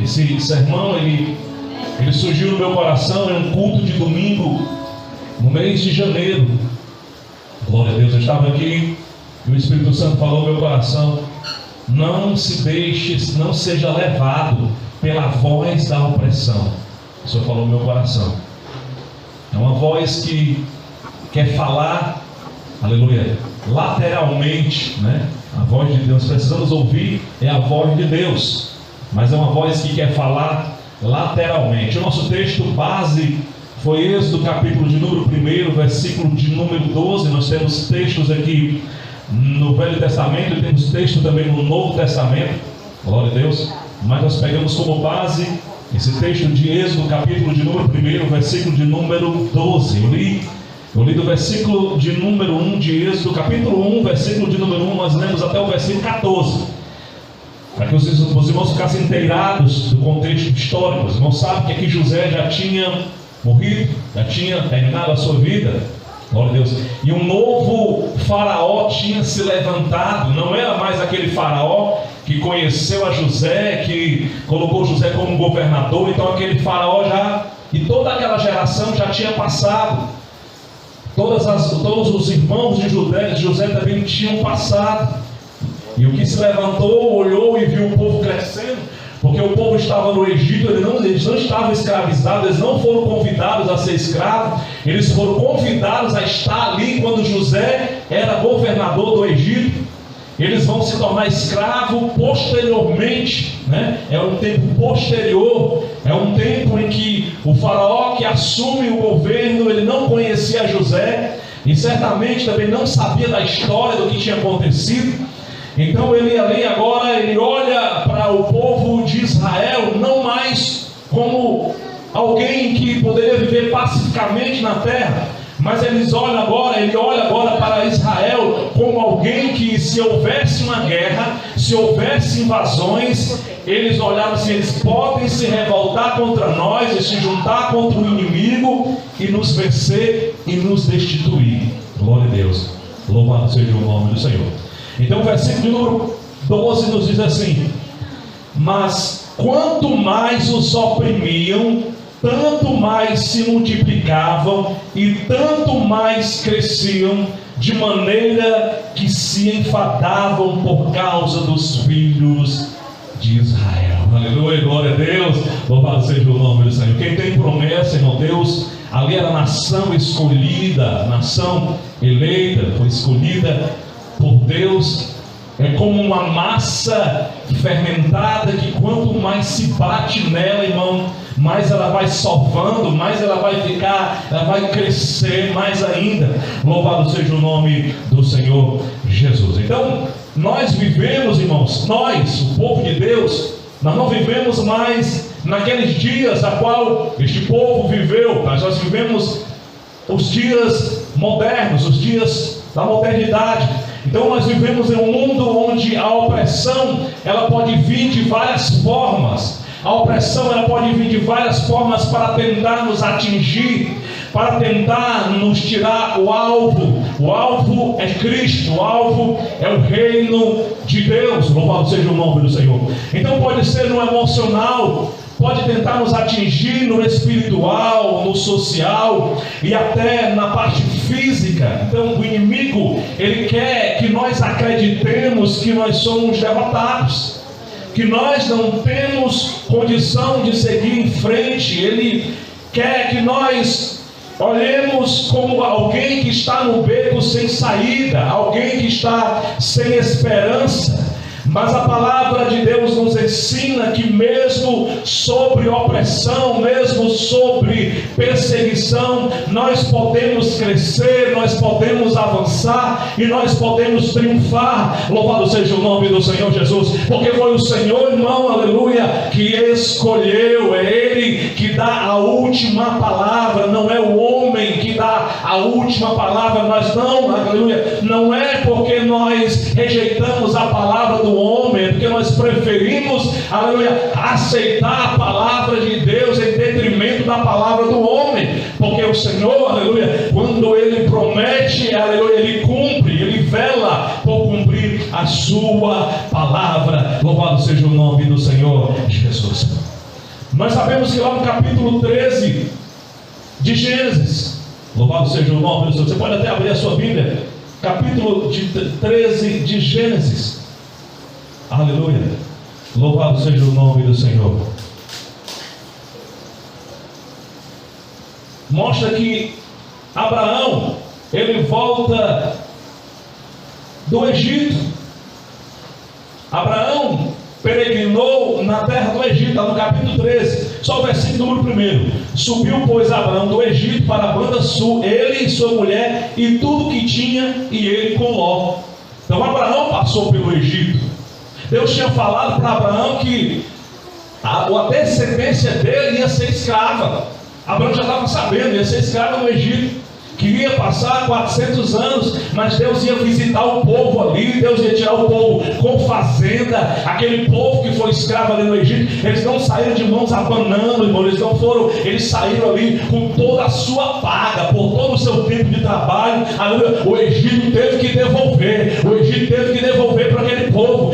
Esse sermão, ele surgiu no meu coração em um culto de domingo, no mês de janeiro. Glória a Deus, eu estava aqui e o Espírito Santo falou no meu coração: não se deixe, não seja levado pela voz da opressão. O Senhor falou no meu coração. É uma voz que quer falar, aleluia, lateralmente, né? A voz de Deus, precisamos ouvir, é a voz de Deus, mas é uma voz que quer falar lateralmente. O nosso texto base foi Êxodo, capítulo de número 1, versículo de número 12. Nós temos textos aqui no Velho Testamento e temos texto também no Novo Testamento, glória a Deus, mas nós pegamos como base esse texto de Êxodo, capítulo de número 1, versículo de número 12. Eu li do versículo de número 1 de Êxodo, capítulo 1, versículo de número 1, nós lemos até o versículo 14. Para que os irmãos ficassem inteirados do contexto histórico. Os irmãos sabem que aqui José já tinha morrido, já tinha terminado a sua vida, glória a Deus, e um novo faraó tinha se levantado. Não era mais aquele faraó que conheceu a José, que colocou José como governador. Então aquele faraó já, e toda aquela geração já tinha passado. Todos os irmãos de José também tinham passado. E o que se levantou, olhou e viu o povo crescendo, porque o povo estava no Egito, eles não estavam escravizados, eles não foram convidados a ser escravos, eles foram convidados a estar ali quando José era governador do Egito. Eles vão se tornar escravos posteriormente, né? É um tempo posterior, é um tempo em que o faraó que assume o governo, ele não conhecia José, e certamente também não sabia da história do que tinha acontecido. Então ele ali agora, ele olha para o povo de Israel não mais como alguém que poderia viver pacificamente na terra, mas ele olha agora para Israel como alguém que, se houvesse uma guerra, se houvesse invasões, eles olhavam assim: eles podem se revoltar contra nós e se juntar contra o inimigo e nos vencer e nos destituir. Glória a Deus, louvado seja o nome do Senhor. Então o versículo de número 12 nos diz assim: mas quanto mais os oprimiam, tanto mais se multiplicavam e tanto mais cresciam, de maneira que se enfadavam por causa dos filhos de Israel. Aleluia, glória a Deus, louvado seja o nome do Senhor. Quem tem promessa, irmão, Deus, ali era a nação escolhida, nação eleita, foi escolhida por Deus. É como uma massa fermentada que quanto mais se bate nela, irmão, mais ela vai sovando, mais ela vai ficar, ela vai crescer mais ainda. Louvado seja o nome do Senhor Jesus. Então, nós vivemos, irmãos, nós, o povo de Deus, nós não vivemos mais naqueles dias a qual este povo viveu. Nós vivemos os dias modernos, os dias da modernidade. Então nós vivemos em um mundo onde a opressão, ela pode vir de várias formas. A opressão, ela pode vir de várias formas para tentar nos atingir, para tentar nos tirar o alvo. O alvo é Cristo, o alvo é o reino de Deus. Louvado seja o nome do Senhor. Então pode ser no emocional, pode tentar nos atingir no espiritual, no social e até na parte física. Então o inimigo, ele quer que nós acreditemos que nós somos derrotados, que nós não temos condição de seguir em frente. Ele quer que nós olhemos como alguém que está no beco sem saída, alguém que está sem esperança. Mas a palavra de Deus nos ensina que mesmo sobre opressão, mesmo sobre perseguição, nós podemos crescer, nós podemos avançar e nós podemos triunfar. Louvado seja o nome do Senhor Jesus, porque foi o Senhor, irmão, aleluia, que escolheu. É Ele que dá a última palavra, não é o homem que dá a última palavra. Nós não, aleluia, não é porque nós rejeitamos a palavra do homem, porque nós preferimos, aleluia, aceitar a palavra de Deus em detrimento da palavra do homem, porque o Senhor, aleluia, quando Ele promete, aleluia, Ele cumpre, Ele vela por cumprir a sua palavra. Louvado seja o nome do Senhor Jesus. Nós sabemos que lá no capítulo 13 de Gênesis, louvado seja o nome do Senhor, você pode até abrir a sua Bíblia, capítulo 13 de Gênesis, aleluia, louvado seja o nome do Senhor. Mostra que Abraão, ele volta do Egito. Abraão peregrinou na terra do Egito, no capítulo 13, só o versículo número 1. Subiu, pois, Abraão do Egito para a banda sul, ele e sua mulher, e tudo que tinha, e ele com Ló. Então Abraão passou pelo Egito. Deus tinha falado para Abraão que a descendência dele ia ser escrava. Abraão já estava sabendo, ia ser escravo no Egito. Queria passar 400 anos, mas Deus ia visitar o povo ali, Deus ia tirar o povo com fazenda, aquele povo que foi escravo ali no Egito. Eles não saíram de mãos abanando, irmão, eles saíram ali com toda a sua paga, por todo o seu tempo de trabalho. O Egito teve que devolver, para aquele povo.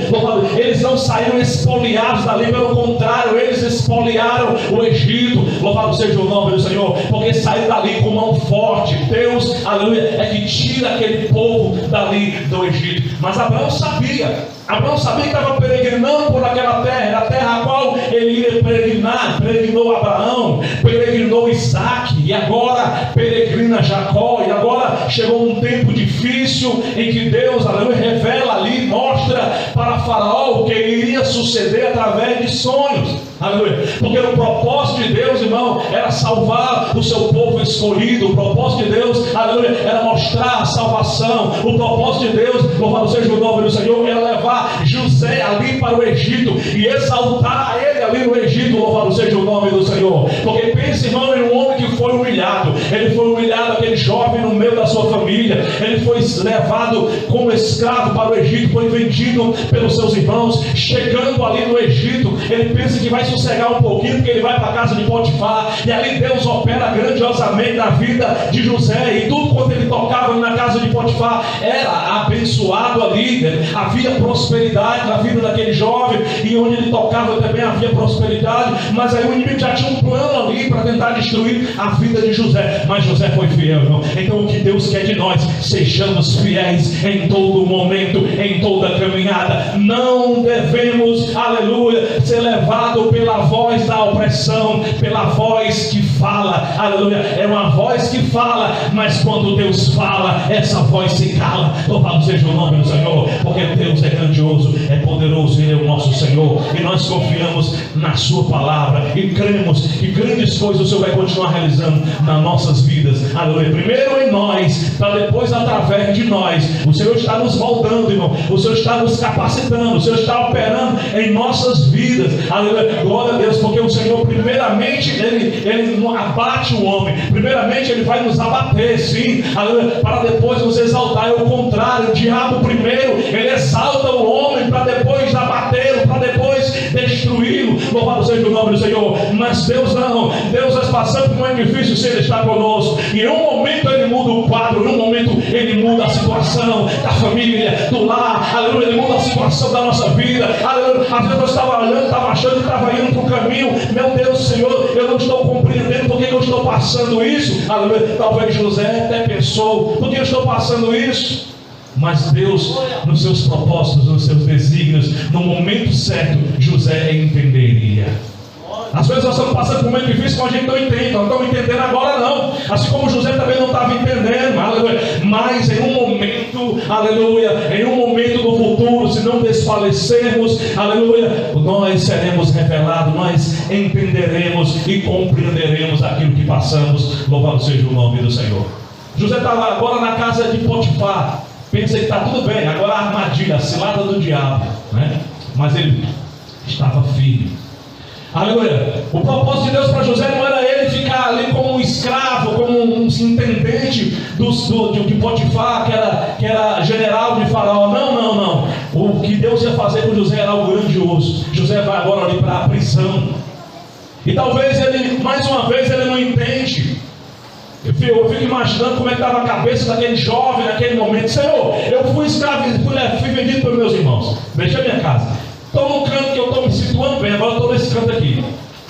Eles não saíram espoliados dali, pelo contrário, eles espoliaram o Egito. Louvado seja o nome do Senhor, porque saíram dali com mão forte. Deus, aleluia, é que tira aquele povo dali do Egito. Mas Abraão sabia que estava peregrinando por aquela terra, a terra a qual ele ia peregrinar. Peregrinou Abraão, peregrinou Isaac, e agora peregrina Jacó. E agora chegou um tempo difícil em que Deus, aleluia, revela ali, mostra para Faraó o que iria suceder através de sonhos. Aleluia. Porque o propósito de Deus, irmão, era salvar o seu povo escolhido. O propósito de Deus, aleluia, era mostrar a salvação. O propósito de Deus, louvado seja o nome do Senhor, era levar José ali para o Egito e exaltar a ele ali no Egito. Louvado seja o nome do Senhor. Porque pense, irmão, em um homem que foi humilhado. Ele foi humilhado, aquele jovem, no meio da sua família. Ele foi levado como escravo para o Egito, foi vendido pelos seus irmãos. Chegando ali no Egito, ele pensa que vai sossegar um pouquinho, porque ele vai para a casa de Potifar, e ali Deus opera grandiosamente na vida de José, e tudo quanto ele tocava na casa de Potifar era abençoado ali, né? Havia prosperidade na vida daquele jovem, e onde ele tocava também havia prosperidade. Mas aí o inimigo já tinha um plano ali para tentar destruir a vida de José, mas José foi fiel, irmão. Então o que Deus quer de nós, sejamos fiéis em todo momento, em toda caminhada. Não devemos, aleluia, ser levado pela voz da opressão, pela voz que fala, aleluia. É uma voz que fala, mas quando Deus fala, essa voz se cala. Louvado seja o nome do Senhor, porque Deus é grandioso, é poderoso, Ele é o nosso Senhor, e nós confiamos na sua palavra e cremos que grandes coisas o Senhor vai continuar realizando nas nossas vidas, aleluia. Primeiro em nós, para depois através de nós. O Senhor está nos moldando, irmão, o Senhor está nos capacitando, o Senhor está operando em nossas vidas, aleluia. Glória a Deus, porque o Senhor, primeiramente, Ele não abate o homem, primeiramente Ele vai nos abater, sim, aleluia, para depois nos exaltar. É o contrário, o diabo primeiro, ele exalta o homem para depois abatê-lo, para depois destruí-lo. Louvado seja o nome do Senhor. Mas Deus não, Deus vai passando por um momento difícil, se Ele está conosco, e em um momento Ele muda o quadro, em um momento Ele muda a situação da família, do lar, aleluia, Ele muda a situação da nossa vida, aleluia. Às vezes eu estava olhando, estava achando que estava indo para o caminho, meu Deus, Senhor, eu não estou compreendendo por que eu estou passando isso, aleluia. Talvez José até pensou, por que eu estou passando isso? Mas Deus, nos seus propósitos, nos seus desígnios, no momento certo, José entenderia. Às vezes nós estamos passando por um momento difícil, mas a gente não entende, nós não estamos entendendo agora não. Assim como José também não estava entendendo, aleluia. Mas em um momento, aleluia, em um momento do futuro, se não desfalecermos, aleluia, nós seremos revelados, nós entenderemos e compreenderemos aquilo que passamos. Louvado seja o nome do Senhor. José estava agora na casa de Potifar. Pensa que está tudo bem, agora a armadilha, a cilada do diabo, né? Mas ele estava firme. Aleluia. O propósito de Deus para José não era ele ficar ali como um escravo, como um intendente de Potifar, que era general de Faraó. Não. O que Deus ia fazer com José era algo grandioso. José vai agora ali para a prisão. E talvez ele, mais uma vez, ele não entende. Eu fico imaginando como é que estava a cabeça daquele jovem naquele momento. Senhor, eu fui escravo, fui vendido pelos meus irmãos. Deixa a minha casa. Estou num canto que eu estou me situando bem, agora eu estou nesse canto aqui.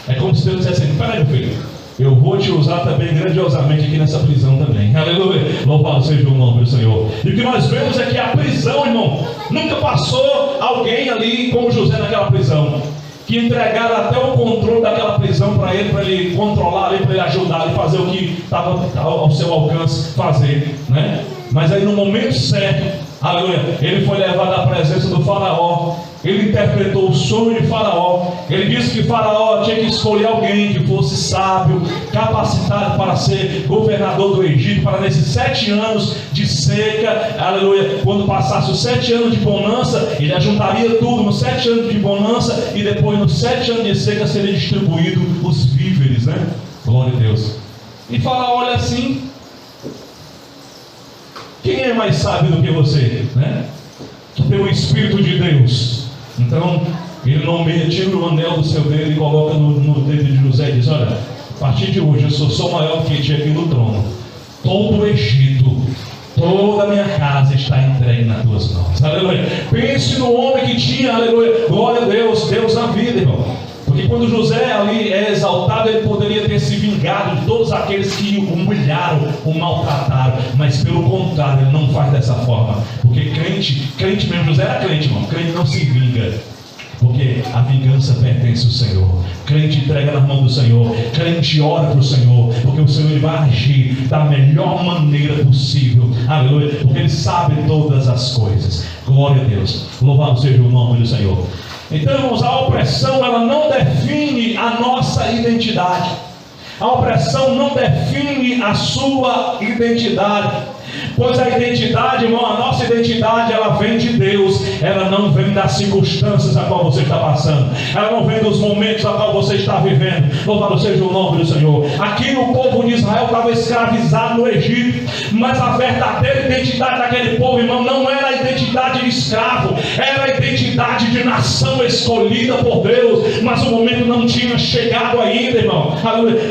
É como se assim: peraí, meu filho, eu vou te usar também grandiosamente aqui nessa prisão também. Aleluia. Louvado seja o nome do Senhor. E o que nós vemos é que a prisão, irmão, nunca passou alguém ali como José naquela prisão, que entregaram até o controle daquela prisão para ele controlar, para ele ajudar, e fazer o que estava ao seu alcance fazer, né? Mas aí no momento certo, aleluia, ele foi levado à presença do faraó. Ele interpretou o sonho de faraó. Ele disse que faraó tinha que escolher alguém que fosse sábio, capacitado para ser governador do Egito, para nesses 7 anos de seca, aleluia, quando passasse os 7 anos de bonança, ele ajuntaria tudo nos 7 anos de bonança, e depois nos 7 anos de seca seria distribuído os víveres, né? Glória a Deus. E faraó olha assim: quem é mais sábio do que você, né? Que tem o Espírito de Deus. Então ele nomeia, tira o anel do seu dedo e coloca no dedo de José e diz: olha, a partir de hoje eu sou maior que ti aqui no trono. Todo o Egito, toda a minha casa está entregue nas tuas mãos. Aleluia. Pense no homem que tinha, aleluia, glória a Deus, Deus na vida, irmão. Porque quando José ali é exaltado, ele poderia ter se vingado de todos aqueles que o humilharam, o maltrataram. Mas pelo contrário, ele não faz dessa forma. Porque crente mesmo, José era crente, irmão. Crente não se vinga, porque a vingança pertence ao Senhor. Crente entrega nas mãos do Senhor. Crente ora para o Senhor, porque o Senhor ele vai agir da melhor maneira possível. Aleluia. Porque ele sabe todas as coisas. Glória a Deus. Louvado seja o nome do Senhor. Então, irmãos, a opressão ela não define a nossa identidade. A opressão não define a sua identidade. Pois a identidade, irmão, a nossa identidade, ela vem de Deus. Ela não vem das circunstâncias a qual você está passando. Ela não vem dos momentos a qual você está vivendo. Louvado seja o nome do Senhor. Aqui o povo de Israel estava escravizado no Egito. Mas a verdadeira identidade daquele povo, irmão, não era a identidade de escravo. Era a identidade de nação escolhida por Deus. Mas o momento não tinha chegado ainda, irmão.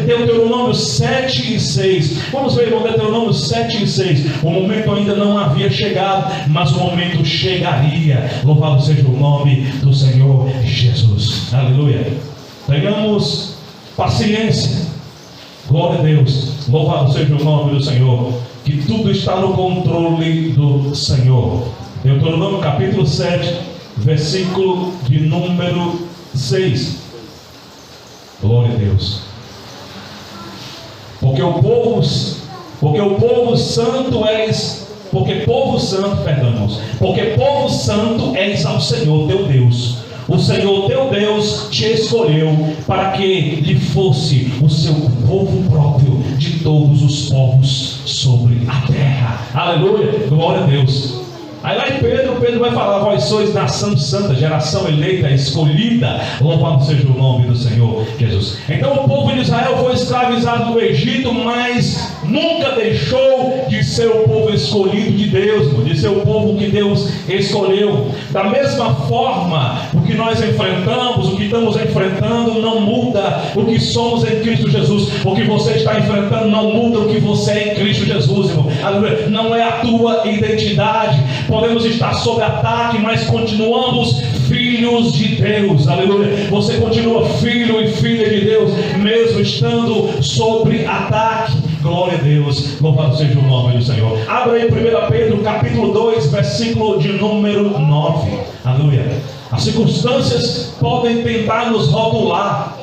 Deuteronômio 7:6. Vamos ver, irmão, Deuteronômio 7:6. O momento ainda não havia chegado, mas o momento chegaria. Louvado seja o nome do Senhor Jesus. Aleluia. Tenhamos paciência. Glória a Deus. Louvado seja o nome do Senhor. Que tudo está no controle do Senhor. Deuteronômio capítulo 7, versículo de número 6. Glória a Deus. Porque povo santo és ao Senhor teu Deus. O Senhor teu Deus te escolheu para que lhe fosse o seu povo próprio de todos os povos sobre a terra. Aleluia, glória a Deus. Aí lá em Pedro vai falar: vós sois nação santa, geração eleita, escolhida. Louvado seja o nome do Senhor Jesus. Então o povo de Israel foi escravizado no Egito, mas nunca deixou de ser o povo escolhido de Deus, de ser o povo que Deus escolheu. Da mesma forma, o que nós enfrentamos, o que estamos enfrentando não muda o que somos em Cristo Jesus. O que você está enfrentando não muda o que você é em Cristo Jesus, irmão. Aleluia. Não é a tua identidade. Podemos estar sob ataque, mas continuamos filhos de Deus. Aleluia. Você continua filho e filha de Deus, mesmo estando sobre ataque. Glória a Deus. Louvado seja o nome do Senhor. Abra aí 1 Pedro capítulo 2, versículo de número 9. Aleluia. As circunstâncias podem tentar nos rotular.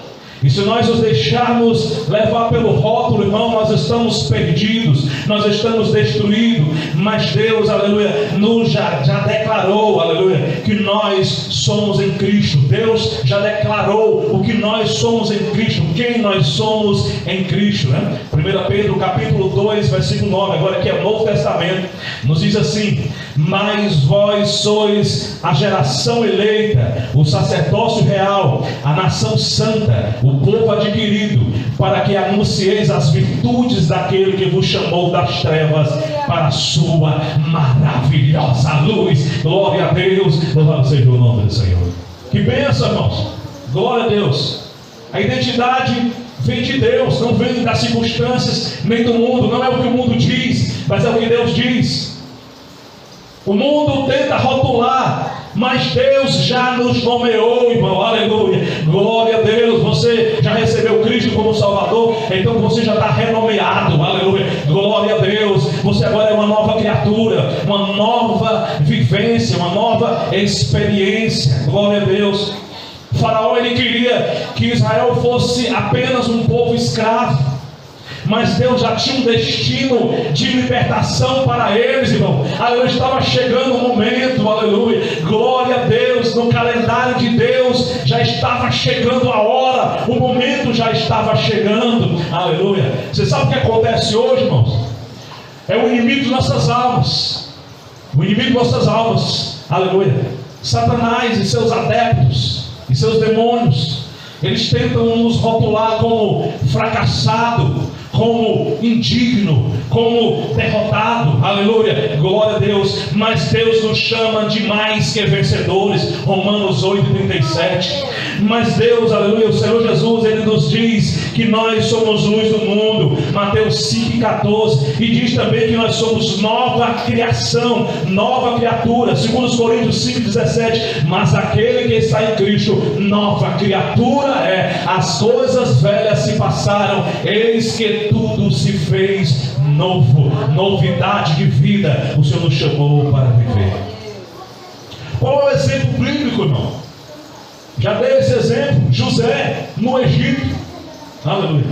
E se nós nos deixarmos levar pelo rótulo, irmão, nós estamos perdidos, nós estamos destruídos. Mas Deus, aleluia, nos já declarou, aleluia, que nós somos em Cristo. Deus já declarou o que nós somos em Cristo, quem nós somos em Cristo, né? 1 Pedro capítulo 2, versículo 9, agora que é o Novo Testamento, nos diz assim: mas vós sois a geração eleita, o sacerdócio real, a nação santa, o povo adquirido, para que anuncieis as virtudes daquele que vos chamou das trevas para a sua maravilhosa luz. Glória a Deus. Louvado seja o nome do Senhor. Que bênção, irmãos. Glória a Deus. A identidade vem de Deus, não vem das circunstâncias nem do mundo. Não é o que o mundo diz, mas é o que Deus diz. O mundo tenta rotular, mas Deus já nos nomeou, irmão. Aleluia. Glória a Deus. Você já recebeu Cristo como Então você já está renomeado, aleluia, glória a Deus. Você agora é uma nova criatura, uma nova vivência, uma nova experiência, glória a Deus. O Faraó, ele queria que Israel fosse apenas um povo escravo, mas Deus já tinha um destino de libertação para eles, irmão. Aleluia, estava chegando o momento, aleluia, glória a Deus. No calendário de Deus já estava chegando a hora, o momento já estava chegando, aleluia. Você sabe o que acontece hoje, irmãos? É o inimigo de nossas almas, o inimigo de nossas almas, aleluia. Satanás e seus adeptos e seus demônios, eles tentam nos rotular como fracassado, como indigno, como derrotado, aleluia, glória a Deus. Mas Deus nos chama de mais que vencedores, Romanos 8:37. Mas Deus, aleluia, o Senhor Jesus, ele nos diz que nós somos luz do mundo, Mateus 5:14, e diz também que nós somos nova criação, nova criatura, segundo Coríntios 5:17. Mas aquele que está em Cristo, nova criatura é. As coisas velhas se passaram, eis que tudo se fez novo. Novidade de vida, o Senhor nos chamou para viver. Qual é o exemplo bíblico, irmão? Já dei esse exemplo, José no Egito, aleluia.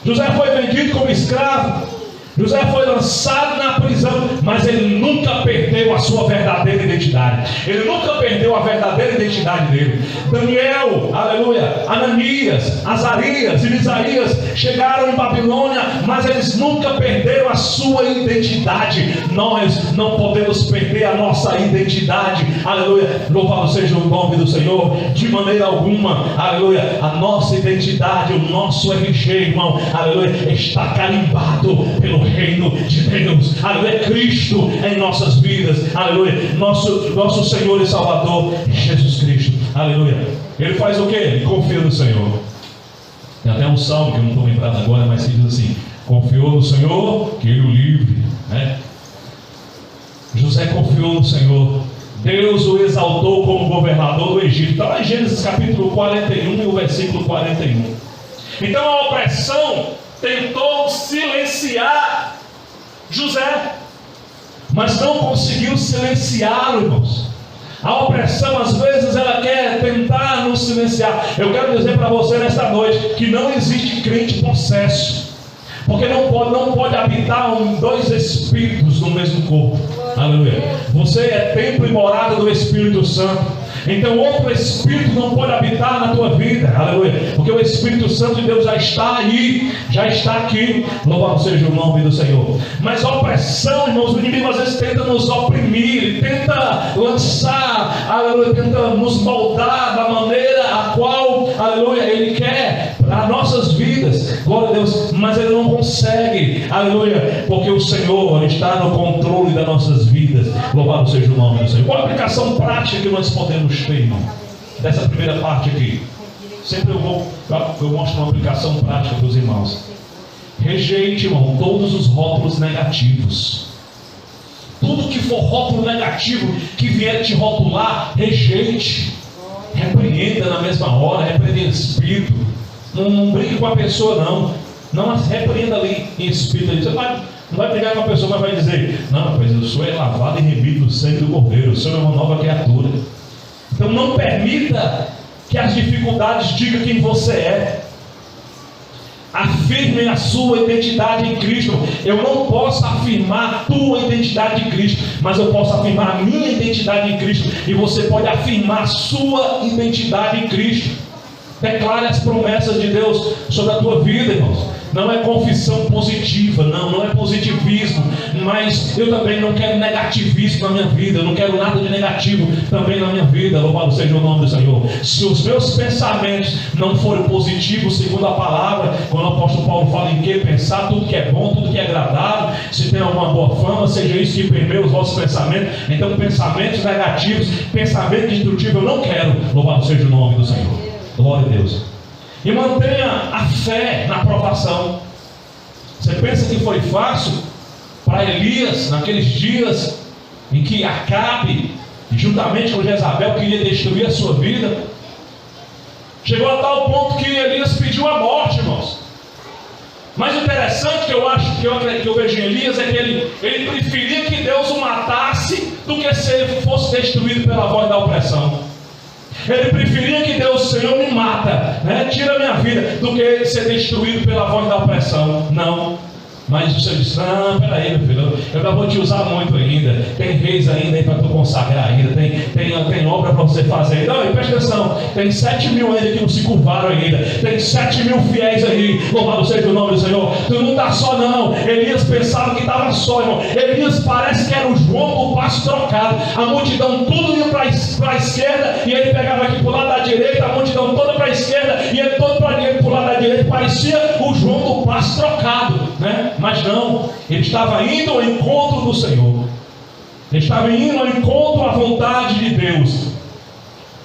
José foi vendido como escravo, José foi lançado na prisão, mas ele nunca perdeu a sua verdadeira identidade. Ele nunca perdeu a verdadeira identidade dele. Daniel, aleluia, Ananias, Azarias e Misaías chegaram em Babilônia, mas eles nunca perderam a sua identidade. Nós não podemos perder a nossa identidade, aleluia. Louvado seja o nome do Senhor. De maneira alguma, aleluia, a nossa identidade, o nosso RG, irmão, aleluia, está carimbado pelo reino de Deus, aleluia. Cristo em nossas vidas, aleluia. Nosso Senhor e Salvador Jesus Cristo, aleluia. Ele faz o que? Ele confia no Senhor. Tem até um salmo que eu não estou lembrado agora, mas que diz assim: confiou no Senhor que ele o livre, né? José confiou no Senhor, Deus o exaltou como governador do Egito. Está lá em Gênesis capítulo 41 e o versículo 41. Então a opressão tentou silenciar José, mas não conseguiu silenciá-lo, irmãos. A opressão, às vezes, ela quer tentar nos silenciar. Eu quero dizer para você nesta noite que não existe crente possesso, porque não pode habitar dois espíritos no mesmo corpo, aleluia. Você é templo e morada do Espírito Santo. Então outro Espírito não pode habitar na tua vida, aleluia, porque o Espírito Santo de Deus já está aí, já está aqui, louvado seja o nome do Senhor. Mas a opressão, irmãos, o inimigo às vezes tenta nos oprimir, ele tenta lançar, aleluia, tenta nos moldar da maneira a qual, aleluia, ele quer as nossas vidas, glória a Deus, mas ele não consegue, aleluia, porque o Senhor está no controle das nossas vidas, louvado seja o nome do Senhor. Qual a aplicação prática que nós podemos ter, irmão, dessa primeira parte aqui? Sempre eu mostro uma aplicação prática para os irmãos. Rejeite, irmão, todos os rótulos negativos. Tudo que for rótulo negativo que vier te rotular, rejeite. Repreenda na mesma hora, repreenda em espírito. Não brinque com a pessoa, não repreenda ali em espírito. Você não vai brigar com a pessoa, mas vai dizer: não, mas o Senhor é lavado e remido no sangue do Cordeiro, o Senhor é uma nova criatura. Então não permita que as dificuldades digam quem você é. Afirme a sua identidade em Cristo. Eu não posso afirmar a tua identidade em Cristo, mas eu posso afirmar a minha identidade em Cristo, e você pode afirmar a sua identidade em Cristo. Declare as promessas de Deus sobre a tua vida, irmãos. Não é confissão positiva, não é positivismo, mas eu também não quero negativismo na minha vida. Eu não quero nada de negativo também na minha vida, louvado seja o nome do Senhor. Se os meus pensamentos não forem positivos segundo a palavra, quando o apóstolo Paulo fala em que pensar, tudo que é bom, tudo que é agradável, se tem alguma boa fama, seja isso que permeia os vossos pensamentos. Então pensamentos negativos, pensamento destrutivo, eu não quero, louvado seja o nome do Senhor. Glória a Deus. E mantenha a fé na provação. Você pensa que foi fácil para Elias naqueles dias em que Acabe, juntamente com Jezabel, queria destruir a sua vida? Chegou a tal ponto que Elias pediu a morte, irmãos. Mas o interessante que eu acho, que eu vejo em Elias, é que ele preferia que Deus o matasse do que se ele fosse destruído pela voz da opressão. Ele preferia que Deus, Senhor, me mata, né? Tira a minha vida, do que ser destruído pela voz da opressão. Não. Mas o Senhor disse: não, peraí, meu filho, eu ainda vou te usar muito ainda. Tem reis ainda aí para tu consagrar ainda. Tem obra para você fazer. Não, e presta atenção, tem 7 mil ainda que não se curvaram ainda. Tem 7 mil fiéis aí. Louvado seja o nome do Senhor. Tu não está só não. Elias pensava que estava só, irmão. Elias parece que era o João do passo trocado. A multidão tudo ia para a esquerda e ele pegava aqui para o lado da direita. A multidão toda para a esquerda e ele todo para o lado da direita. Parecia o João do passo trocado, né? Mas não, ele estava indo ao encontro do Senhor. Ele estava indo ao encontro à vontade de Deus,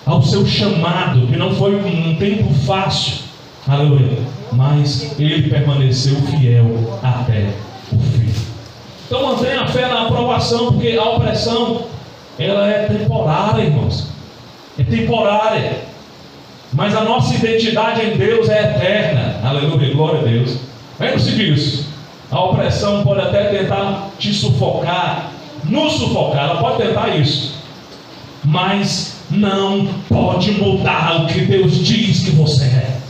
ao seu chamado, que não foi um tempo fácil, aleluia, mas ele permaneceu fiel até o fim. Então mantenha a fé na aprovação, porque a opressão, ela é temporária, irmãos, é temporária, mas a nossa identidade em Deus é eterna, aleluia, glória a Deus. Lembre-se disso. A opressão pode até tentar te sufocar, nos sufocar, ela pode tentar isso, mas não pode mudar o que Deus diz que você é.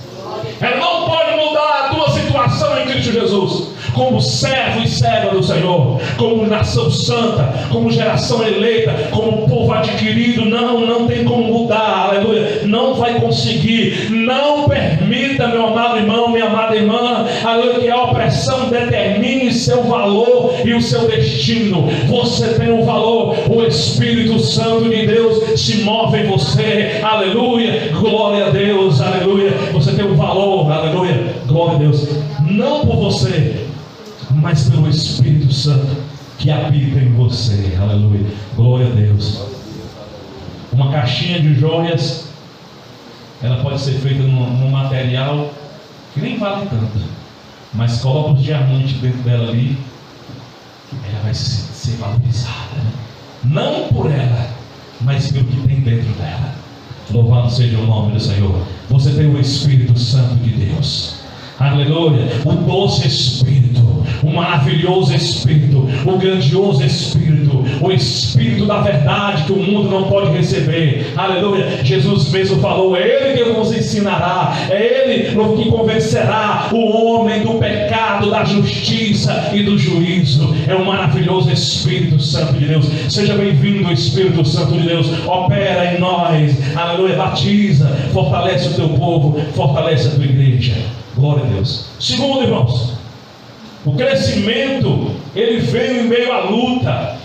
Ela não pode mudar a tua situação em Cristo Jesus, como servo e serva do Senhor, como nação santa, como geração eleita, como povo adquirido. Não tem como mudar, aleluia, não vai conseguir. Não permita, meu amado irmão, minha amada irmã, aleluia, que a opressão determine seu valor e o seu destino. Você tem um valor, o Espírito Santo de Deus se move em você, aleluia, glória a Deus, aleluia. Você tem um valor, aleluia, glória a Deus, não por você, mas pelo Espírito Santo que habita em você, aleluia, glória a Deus. Uma caixinha de joias, ela pode ser feita num material que nem vale tanto, mas coloca os diamantes dentro dela ali, ela vai ser valorizada, né? Não por ela, mas pelo que tem dentro dela. Louvado seja o nome do Senhor. Você tem o Espírito Santo de Deus, aleluia, o doce Espírito, o maravilhoso Espírito, o grandioso Espírito, o Espírito da verdade que o mundo não pode receber, aleluia. Jesus mesmo falou: é Ele que nos ensinará, é Ele que convencerá o homem do pecado, da justiça e do juízo. É o maravilhoso Espírito Santo de Deus. Seja bem-vindo, Espírito Santo de Deus, opera em nós, aleluia, batiza, fortalece o teu povo, fortalece a tua igreja, glória a Deus. Segundo, irmãos, o crescimento, ele vem em meio à luta.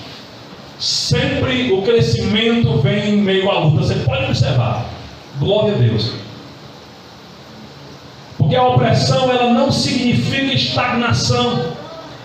Sempre o crescimento vem em meio à luta. Você pode observar, glória a Deus, porque a opressão, ela não significa estagnação.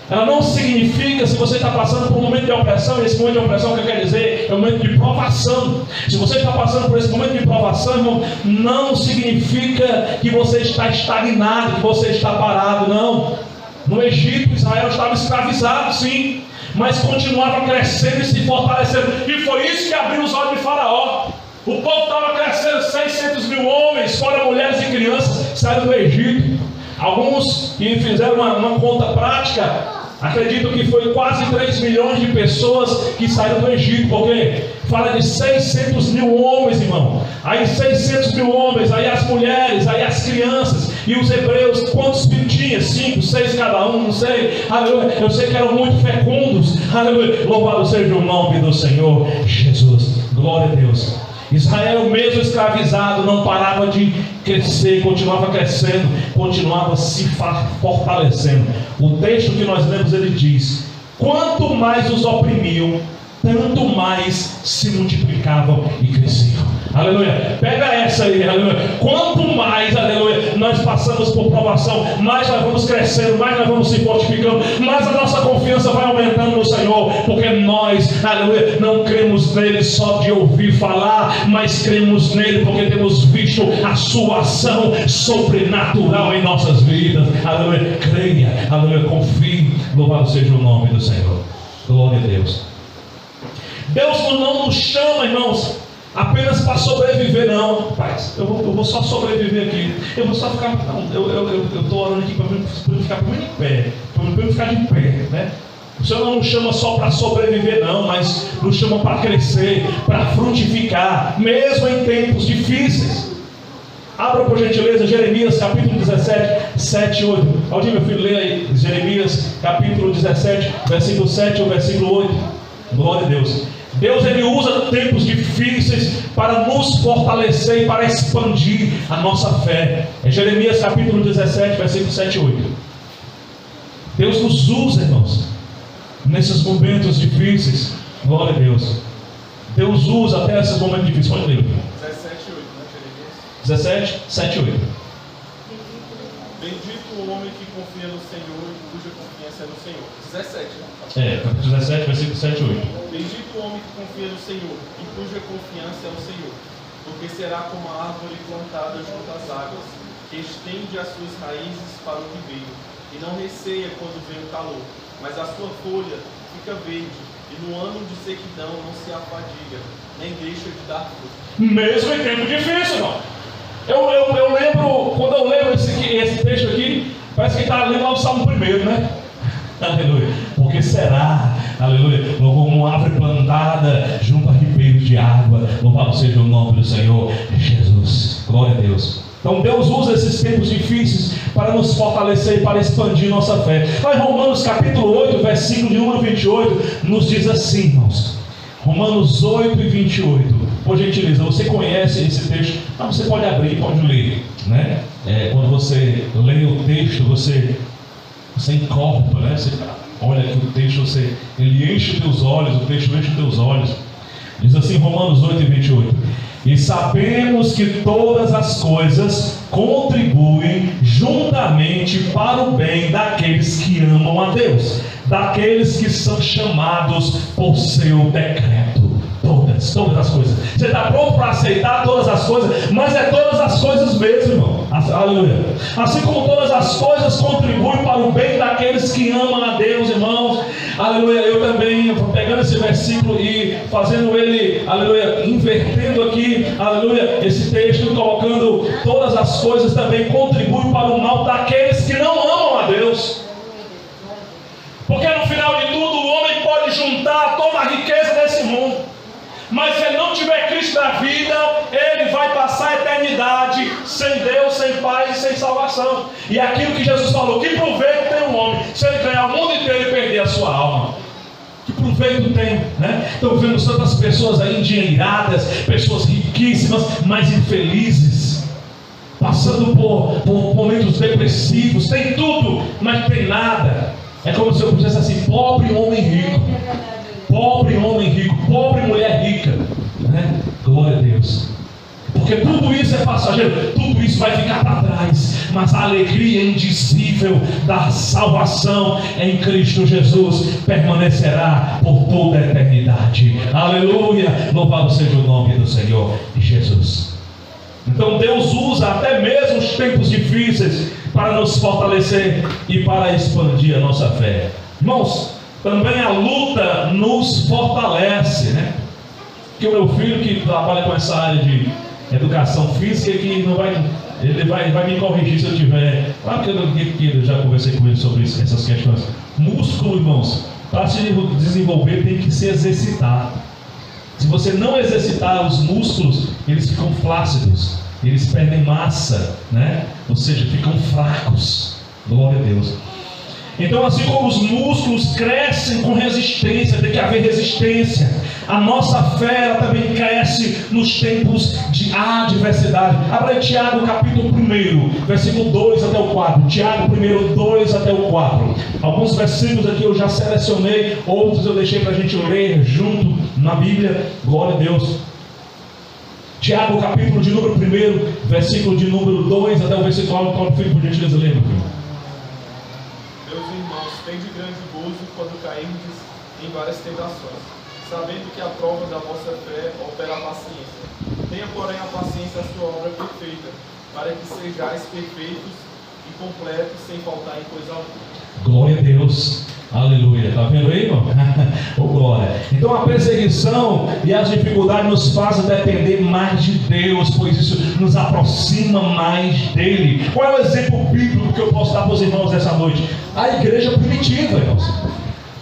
Ela não significa, se você está passando por um momento de opressão, esse momento de opressão, o que quer dizer? É um momento de provação. Se você está passando por esse momento de provação, irmão, não significa que você está estagnado, que você está parado, não. No Egito, Israel estava escravizado, sim, mas continuava crescendo e se fortalecendo, e foi isso que abriu os olhos de Faraó. O povo estava crescendo, 600 mil homens, fora mulheres e crianças, saíram do Egito. Alguns que fizeram uma conta prática acreditam que foi quase 3 milhões de pessoas que saíram do Egito, porque fala de 600 mil homens, irmão. Aí 600 mil homens, aí as mulheres, aí as crianças. E os hebreus, quantos filhos tinha? 5, 6 cada um, não sei. Aleluia. Eu sei que eram muito fecundos. Aleluia. Louvado seja o nome do Senhor Jesus. Glória a Deus. Israel, mesmo escravizado, não parava de crescer, continuava crescendo, continuava se fortalecendo. O texto que nós lemos, ele diz: quanto mais os oprimiam, tanto mais se multiplicavam e cresciam. Aleluia, pega essa aí, aleluia. Quanto mais, aleluia, nós passamos por provação, mais nós vamos crescendo, mais nós vamos se fortificando, mais a nossa confiança vai aumentando no Senhor, porque nós, aleluia, não cremos nele só de ouvir falar, mas cremos nele porque temos visto a sua ação sobrenatural em nossas vidas. Aleluia, creia, aleluia, confie. Louvado seja o nome do Senhor. Glória a Deus. Deus não nos chama, irmãos, apenas para sobreviver, não. Rapaz, eu vou só sobreviver aqui. Eu vou só ficar. Não, eu estou orando aqui para mim ficar em pé. Para mim ficar de pé, né? O Senhor não nos chama só para sobreviver, não, mas nos chama para crescer, para frutificar, mesmo em tempos difíceis. Abra por gentileza Jeremias capítulo 17, 7 e 8. Aldinho, meu filho, lê aí. Jeremias capítulo 17, versículo 7 ou versículo 8. Glória a Deus. Deus, Ele usa tempos difíceis para nos fortalecer e para expandir a nossa fé. É Jeremias capítulo 17, versículo 7 e 8. Deus nos usa, irmãos, nesses momentos difíceis. Glória a Deus. Deus usa até esses momentos difíceis. Pode ler. 17, 7 e 8. Bendito o homem que confia no Senhor e cuja confiança é no Senhor. 17, né? Capítulo 17, versículo 7 e 8. Bendito o homem que confia no Senhor e cuja confiança é no Senhor, porque será como a árvore plantada junto às águas, que estende as suas raízes para o ribeiro, e não receia quando vem o calor, mas a sua folha fica verde, e no ano de sequidão não se afadiga, nem deixa de dar fruto. Mesmo em tempo difícil, irmão. Eu lembro, quando eu lembro esse texto aqui, parece que está lendo lá o Salmo 1, né? Aleluia. Porque será, aleluia, como uma árvore plantada junto a ribeiros de água. Louvado seja o nome do Senhor Jesus. Glória a Deus. Então Deus usa esses tempos difíceis para nos fortalecer e para expandir nossa fé. Lá em Romanos capítulo 8, versículo de número 28, nos diz assim, irmãos. Romanos 8 e 28. Por gentileza, você conhece esse texto? Mas você pode abrir, pode ler, né? Quando você lê o texto, você incorpora, né? Você olha aqui o texto, ele enche os teus olhos, o texto enche os teus olhos. Diz assim, Romanos 8 e 28. E sabemos que todas as coisas contribuem juntamente para o bem daqueles que amam a Deus, daqueles que são chamados por seu decreto. Todas as coisas. Você está pronto para aceitar todas as coisas? Mas é todas as coisas mesmo, irmão. Aleluia. Assim como todas as coisas contribuem para o bem daqueles que amam a Deus, irmãos. Aleluia. Eu também, pegando esse versículo e fazendo ele, aleluia, invertendo aqui, aleluia, esse texto, colocando todas as coisas também contribuem para o mal daqueles que não amam a Deus. Porque no final de tudo, o homem pode juntar toda a riqueza desse mundo, mas se ele não tiver Cristo na vida, ele vai passar a eternidade sem Deus, sem paz e sem salvação. E é aquilo que Jesus falou: que proveito tem um homem se ele ganhar o mundo inteiro e perder a sua alma? Que proveito tem, né? Então vemos tantas pessoas aí endinheiradas, pessoas riquíssimas, mas infelizes, passando por momentos depressivos, tem tudo, mas não tem nada. É como se eu dissesse assim: pobre homem rico. Pobre homem rico, pobre mulher rica, né? Glória a Deus. Porque tudo isso é passageiro, tudo isso vai ficar para trás, mas a alegria indizível da salvação em Cristo Jesus permanecerá por toda a eternidade. Aleluia! Louvado seja o nome do Senhor Jesus. Então Deus usa até mesmo os tempos difíceis para nos fortalecer e para expandir a nossa fé. Irmãos, também a luta nos fortalece, né? Que o meu filho, que trabalha com essa área de educação física, que não vai, ele vai me corrigir se eu tiver. Claro que eu já conversei com ele sobre isso, essas questões. Músculo, irmãos, para se desenvolver tem que se exercitar. Se você não exercitar os músculos, eles ficam flácidos, eles perdem massa, né? Ou seja, ficam fracos. Glória a Deus. Então, assim como os músculos crescem com resistência, tem que haver resistência. A nossa fé ela também cresce nos tempos de adversidade. Abra Tiago capítulo 1, versículo 2 até o 4. Tiago 1, 2 até o 4. Alguns versículos aqui eu já selecionei, outros eu deixei para a gente ler junto na Bíblia. Glória a Deus. Tiago capítulo de número 1, versículo de número 2 até o versículo 4. Filho, por gentileza, lembra, filho. Meus irmãos, tende grande gozo quando cairdes em várias tentações, sabendo que a prova da vossa fé opera a paciência. Tenha, porém, a paciência a sua obra perfeita, para que sejais perfeitos e completo, sem faltar em coisa alguma. Glória a Deus. Aleluia. Está vendo aí, irmão? Oh, glória. Então a perseguição e as dificuldades nos fazem depender mais de Deus, pois isso nos aproxima mais dele. Qual é o exemplo bíblico que eu posso dar para os irmãos nessa noite? A igreja primitiva, irmãos.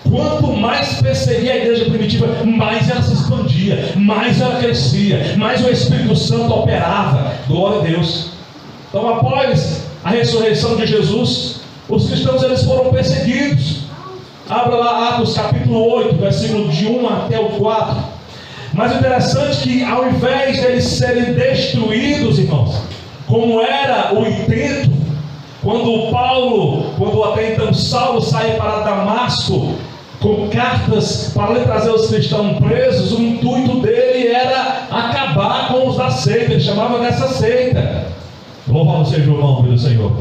Quanto mais perseguia a igreja primitiva, mais ela se expandia, mais ela crescia, mais o Espírito Santo operava. Glória a Deus. Então, após a ressurreição de Jesus, os cristãos eles foram perseguidos. Abra lá Atos capítulo 8, versículo de 1 até o 4. Mas o interessante é que ao invés deles serem destruídos, irmãos, como era o intento, quando até então Saulo sai para Damasco com cartas para lhe trazer os cristãos presos, o intuito dele era acabar com os da seita. Ele chamava dessa seita. Louvado seja o nome do Senhor.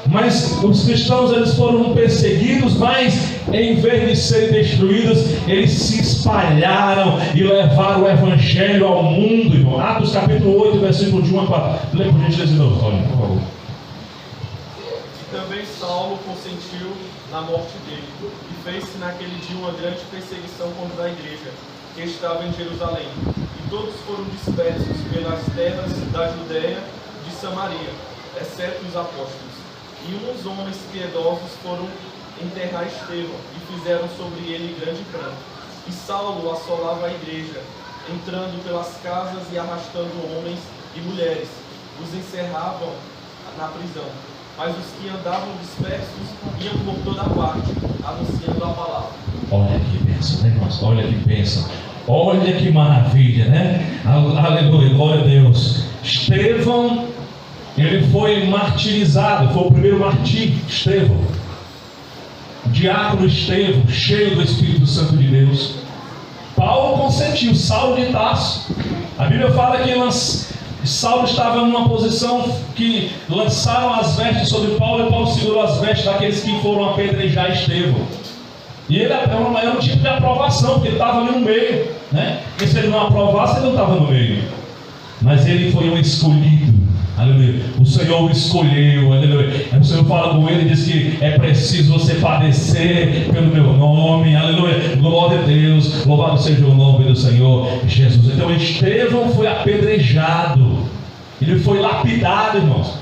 Mas os cristãos eles foram perseguidos, mas em vez de serem destruídos, eles se espalharam e levaram o evangelho ao mundo, irmão. Atos capítulo 8, versículo de 1 a 4. Lê por gentileza de novo, Tony, por favor. E também Saulo consentiu na morte dele, e fez-se naquele dia uma grande perseguição contra a igreja, que estava em Jerusalém. E todos foram dispersos pelas terras da Judéia e de Samaria, exceto os apóstolos. E uns homens piedosos foram enterrar Estevão, e fizeram sobre ele grande pranto. E Saulo assolava a igreja, entrando pelas casas e arrastando homens e mulheres. Os encerravam na prisão. Mas os que andavam dispersos iam por toda parte, anunciando a palavra. Olha que bênção, né, irmãos? Olha que bênção. Olha que maravilha, né? Aleluia, glória a Deus. Estevão, ele foi martirizado, foi o primeiro martírio, Estevão. Diácono Estevão, cheio do Espírito Santo de Deus. Paulo consentiu, Saulo de Tarso. A Bíblia fala que Saulo estava em uma posição que lançaram as vestes sobre Paulo, e Paulo segurou as vestes daqueles que foram apedrejar Estevão. E ele era um tipo de aprovação, porque ele estava ali no meio, né? Porque se ele não aprovasse, ele não estava no meio. Mas ele foi um escolhido. Aleluia. O Senhor o escolheu. Aleluia. O Senhor fala com ele e diz que é preciso você padecer pelo meu nome. Aleluia. Glória a Deus. Louvado seja o nome do Senhor Jesus. Então Estevão foi apedrejado. Ele foi lapidado, irmãos.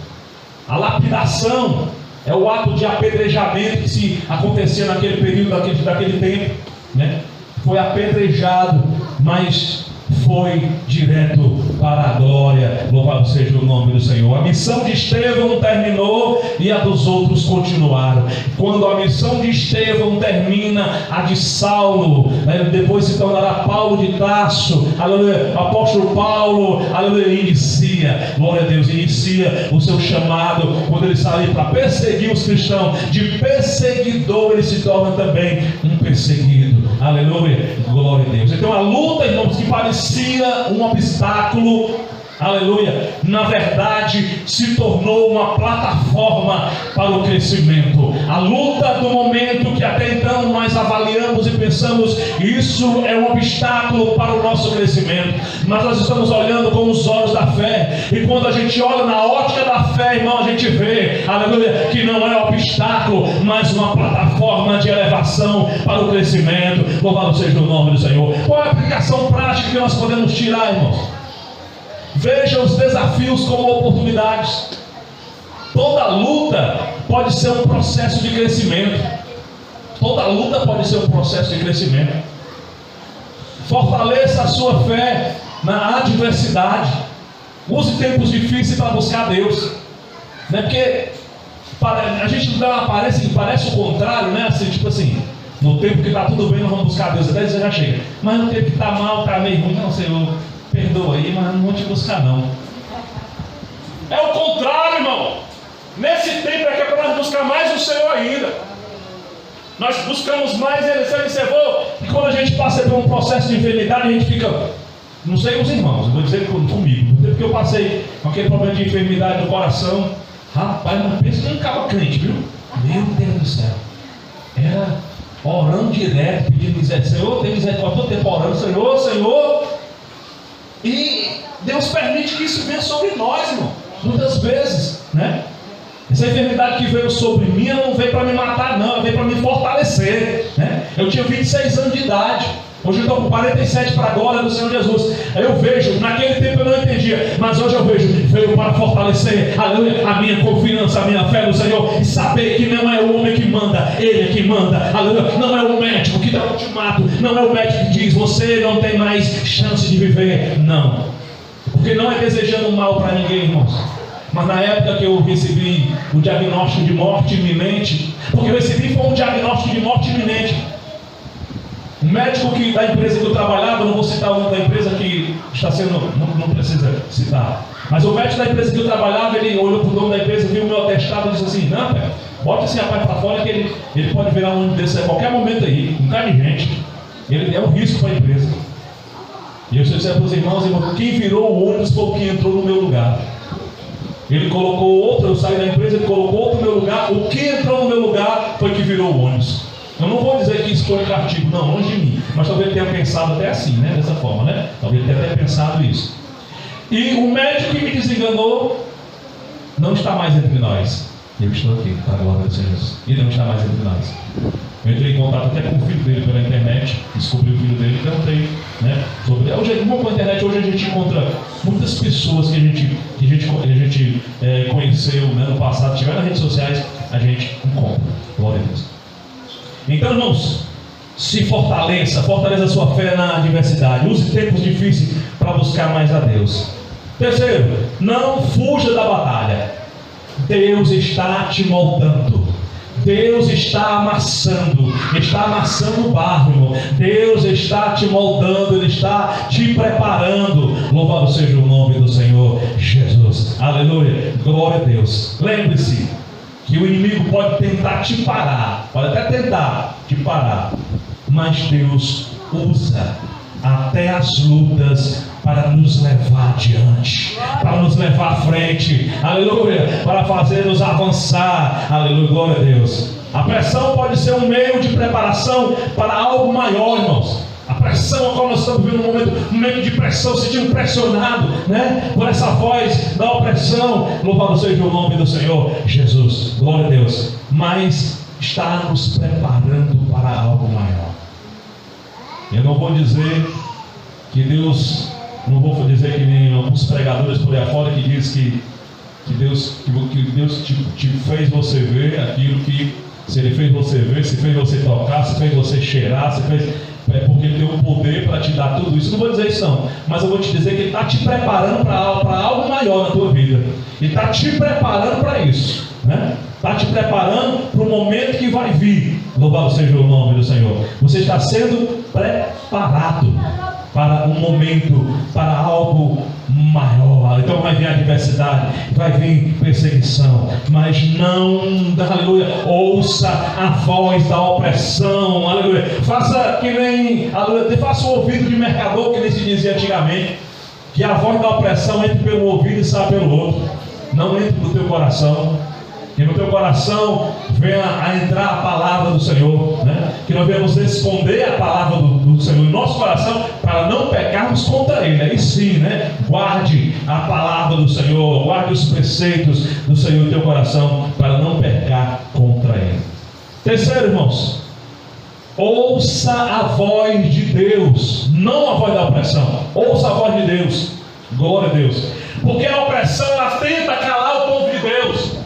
A lapidação é o ato de apedrejamento que se acontecia naquele período, daquele tempo, né? Foi apedrejado, mas foi direto para a glória. Louvado seja o nome do Senhor. A missão de Estevão terminou e a dos outros continuaram. Quando a missão de Estevão termina, a de Saulo, depois se tornará Paulo de Tarso. Aleluia. O apóstolo Paulo, aleluia, inicia, glória a Deus, inicia o seu chamado. Quando ele sai para perseguir os cristãos, de perseguidor ele se torna também um perseguido. Aleluia, glória a Deus. Então a luta, irmãos, que parecia um obstáculo, aleluia, na verdade se tornou uma plataforma para o crescimento. A luta do momento que até então nós avaliamos e pensamos, isso é um obstáculo para o nosso crescimento, mas nós estamos olhando com os olhos da fé, e quando a gente olha na ótica da fé, irmão, a gente vê, aleluia, que não é obstáculo, mas uma plataforma de elevação para o crescimento. Louvado seja o nome do Senhor. Qual é a aplicação prática que nós podemos tirar, irmãos? Veja os desafios como oportunidades. Toda luta pode ser um processo de crescimento. Toda luta pode ser um processo de crescimento. Fortaleça a sua fé na adversidade. Use tempos difíceis para buscar Deus, né? Porque a gente parece o contrário, né? Assim, tipo assim, no tempo que está tudo bem, nós vamos buscar Deus, até você já chega. Mas no tempo que está mal, está meio ruim, não, Senhor, perdoa aí, mas não vou te buscar não. É o contrário, irmão. Nesse tempo é que é para nós buscar mais o Senhor ainda. Nós buscamos mais Ele. Você observou que quando a gente passa por um processo de enfermidade, a gente fica, não sei os irmãos, eu vou dizer comigo, porque eu passei com aquele problema de enfermidade do coração. Rapaz, mas pensa que não ficava crente, viu? Meu Deus do céu. Era orando direto, pedindo misericórdia. Senhor, tem misericórdia, todo tempo orando, Senhor, Senhor. E Deus permite que isso venha sobre nós, irmão, muitas vezes, né? Essa enfermidade que veio sobre mim, ela não veio para me matar não, ela veio para me fortalecer, né? Eu tinha 26 anos de idade, hoje eu estou com 47 para a glória do Senhor Jesus. Aí eu vejo, naquele tempo eu não entendia, mas hoje eu vejo, veio para fortalecer, aleluia, a minha confiança, a minha fé no Senhor, e saber que não é o homem que manda, Ele é que manda, aleluia. Não é o médico que dá o ultimato, não é o médico que diz, você não tem mais chance de viver, não, porque não é desejando mal para ninguém, irmãos. Mas na época que eu recebi o diagnóstico de morte iminente, porque eu recebi foi um diagnóstico de morte iminente. O médico da empresa que eu trabalhava, não vou citar o nome da empresa que está sendo, não precisa citar, mas o médico da empresa que eu trabalhava, ele olhou para o dono da empresa, viu o meu atestado e disse assim, não, pai, bota esse rapaz para fora que ele pode virar um desse a qualquer momento aí, um cara de gente, ele é um risco para a empresa. E eu disse para os irmãos, quem virou o ônibus foi o que entrou no meu lugar. Ele colocou outro, eu saí da empresa, ele colocou outro no meu lugar, o que entrou no meu lugar foi que virou o ônibus. Eu não vou dizer que isso foi castigo, não, longe de mim, mas talvez ele tenha pensado até assim, né, dessa forma, né? Talvez ele tenha até pensado isso. E o médico que me desenganou não está mais entre nós. Eu estou aqui, para a glória do Senhor Jesus. Ele não está mais entre nós. Eu entrei em contato até com o filho dele pela internet, descobri o filho dele e perguntei, né, sobre. Hoje, com a internet, hoje a gente encontra muitas pessoas que a gente conheceu, né, no passado, tiver nas redes sociais, a gente encontra. Glória a Deus. Então, irmãos, se fortaleça a sua fé na adversidade. Use tempos difíceis para buscar mais a Deus. Terceiro, não fuja da batalha. Deus está te moldando. Deus está amassando o barro, irmão. Deus está te moldando, Ele está te preparando. Louvado seja o nome do Senhor Jesus. Aleluia, glória a Deus. Lembre-se que o inimigo pode tentar te parar, pode até tentar te parar, mas Deus usa até as lutas para nos levar adiante, para nos levar à frente, aleluia, para fazer-nos avançar, aleluia, glória a Deus. A pressão pode ser um meio de preparação para algo maior, irmãos. A pressão, como nós estamos vivendo um momento de pressão, sentindo pressionado, né, por essa voz da opressão, louvado seja o nome do Senhor Jesus, glória a Deus, mas está nos preparando para algo maior. Eu não vou dizer que Deus, não vou dizer que nem alguns pregadores por aí fora que diz que Deus te fez você ver aquilo que, se Ele fez você ver, se fez você tocar, se fez você cheirar, se fez, porque Ele tem o poder para te dar tudo isso. Eu não vou dizer isso não, mas eu vou te dizer que Ele está te preparando para algo maior na tua vida. Ele está te preparando para isso, né? Está te preparando para o momento que vai vir. Louvado seja o nome do Senhor. Você está sendo preparado para um momento, para algo maior. Então vai vir adversidade, vai vir perseguição, mas não, aleluia, ouça a voz da opressão, aleluia. Faça que nem, aleluia, faça o ouvido de mercador, que nem se dizia antigamente, que a voz da opressão entre pelo ouvido e sai pelo outro, não entre no teu coração. Que no teu coração venha a entrar a palavra do Senhor, né? Que nós venhamos esconder a palavra do Senhor em nosso coração para não pecarmos contra Ele. Aí sim, né? Guarde a palavra do Senhor, guarde os preceitos do Senhor em teu coração para não pecar contra Ele. Terceiro, irmãos, ouça a voz de Deus, não a voz da opressão. Ouça a voz de Deus. Glória a Deus. Porque a opressão, ela tenta calar o povo de Deus.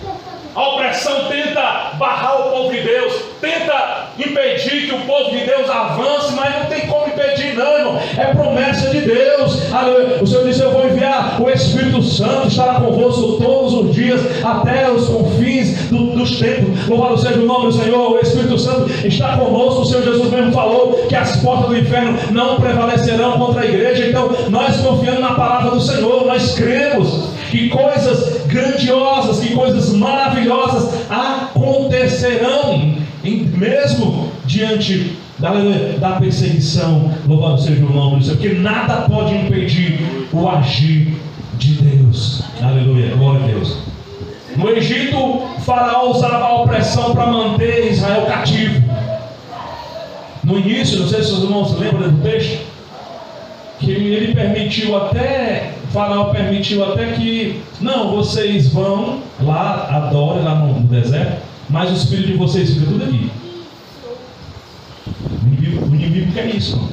A opressão tenta barrar o povo de Deus, tenta impedir que o povo de Deus avance, mas não tem como impedir não, irmão. É promessa de Deus. Aleluia. O Senhor disse, eu vou enviar o Espírito Santo, estará convosco todos os dias, até os confins dos tempos. Louvado seja o nome do Senhor. O Espírito Santo está conosco. O Senhor Jesus mesmo falou que as portas do inferno não prevalecerão contra a igreja. Então nós confiamos na palavra do Senhor, nós cremos que coisas grandiosas, que coisas maravilhosas acontecerão, mesmo diante da perseguição. Louvado seja o nome do Senhor, porque nada pode impedir o agir de Deus. Aleluia, glória a Deus. No Egito, o faraó usava a opressão para manter Israel cativo. No início, não sei se os irmãos lembram do texto, que ele permitiu até Faraó permitiu até que, não, vocês vão lá, adorem lá no deserto, mas os filhos de vocês ficam tudo aqui. O inimigo quer isso, mano.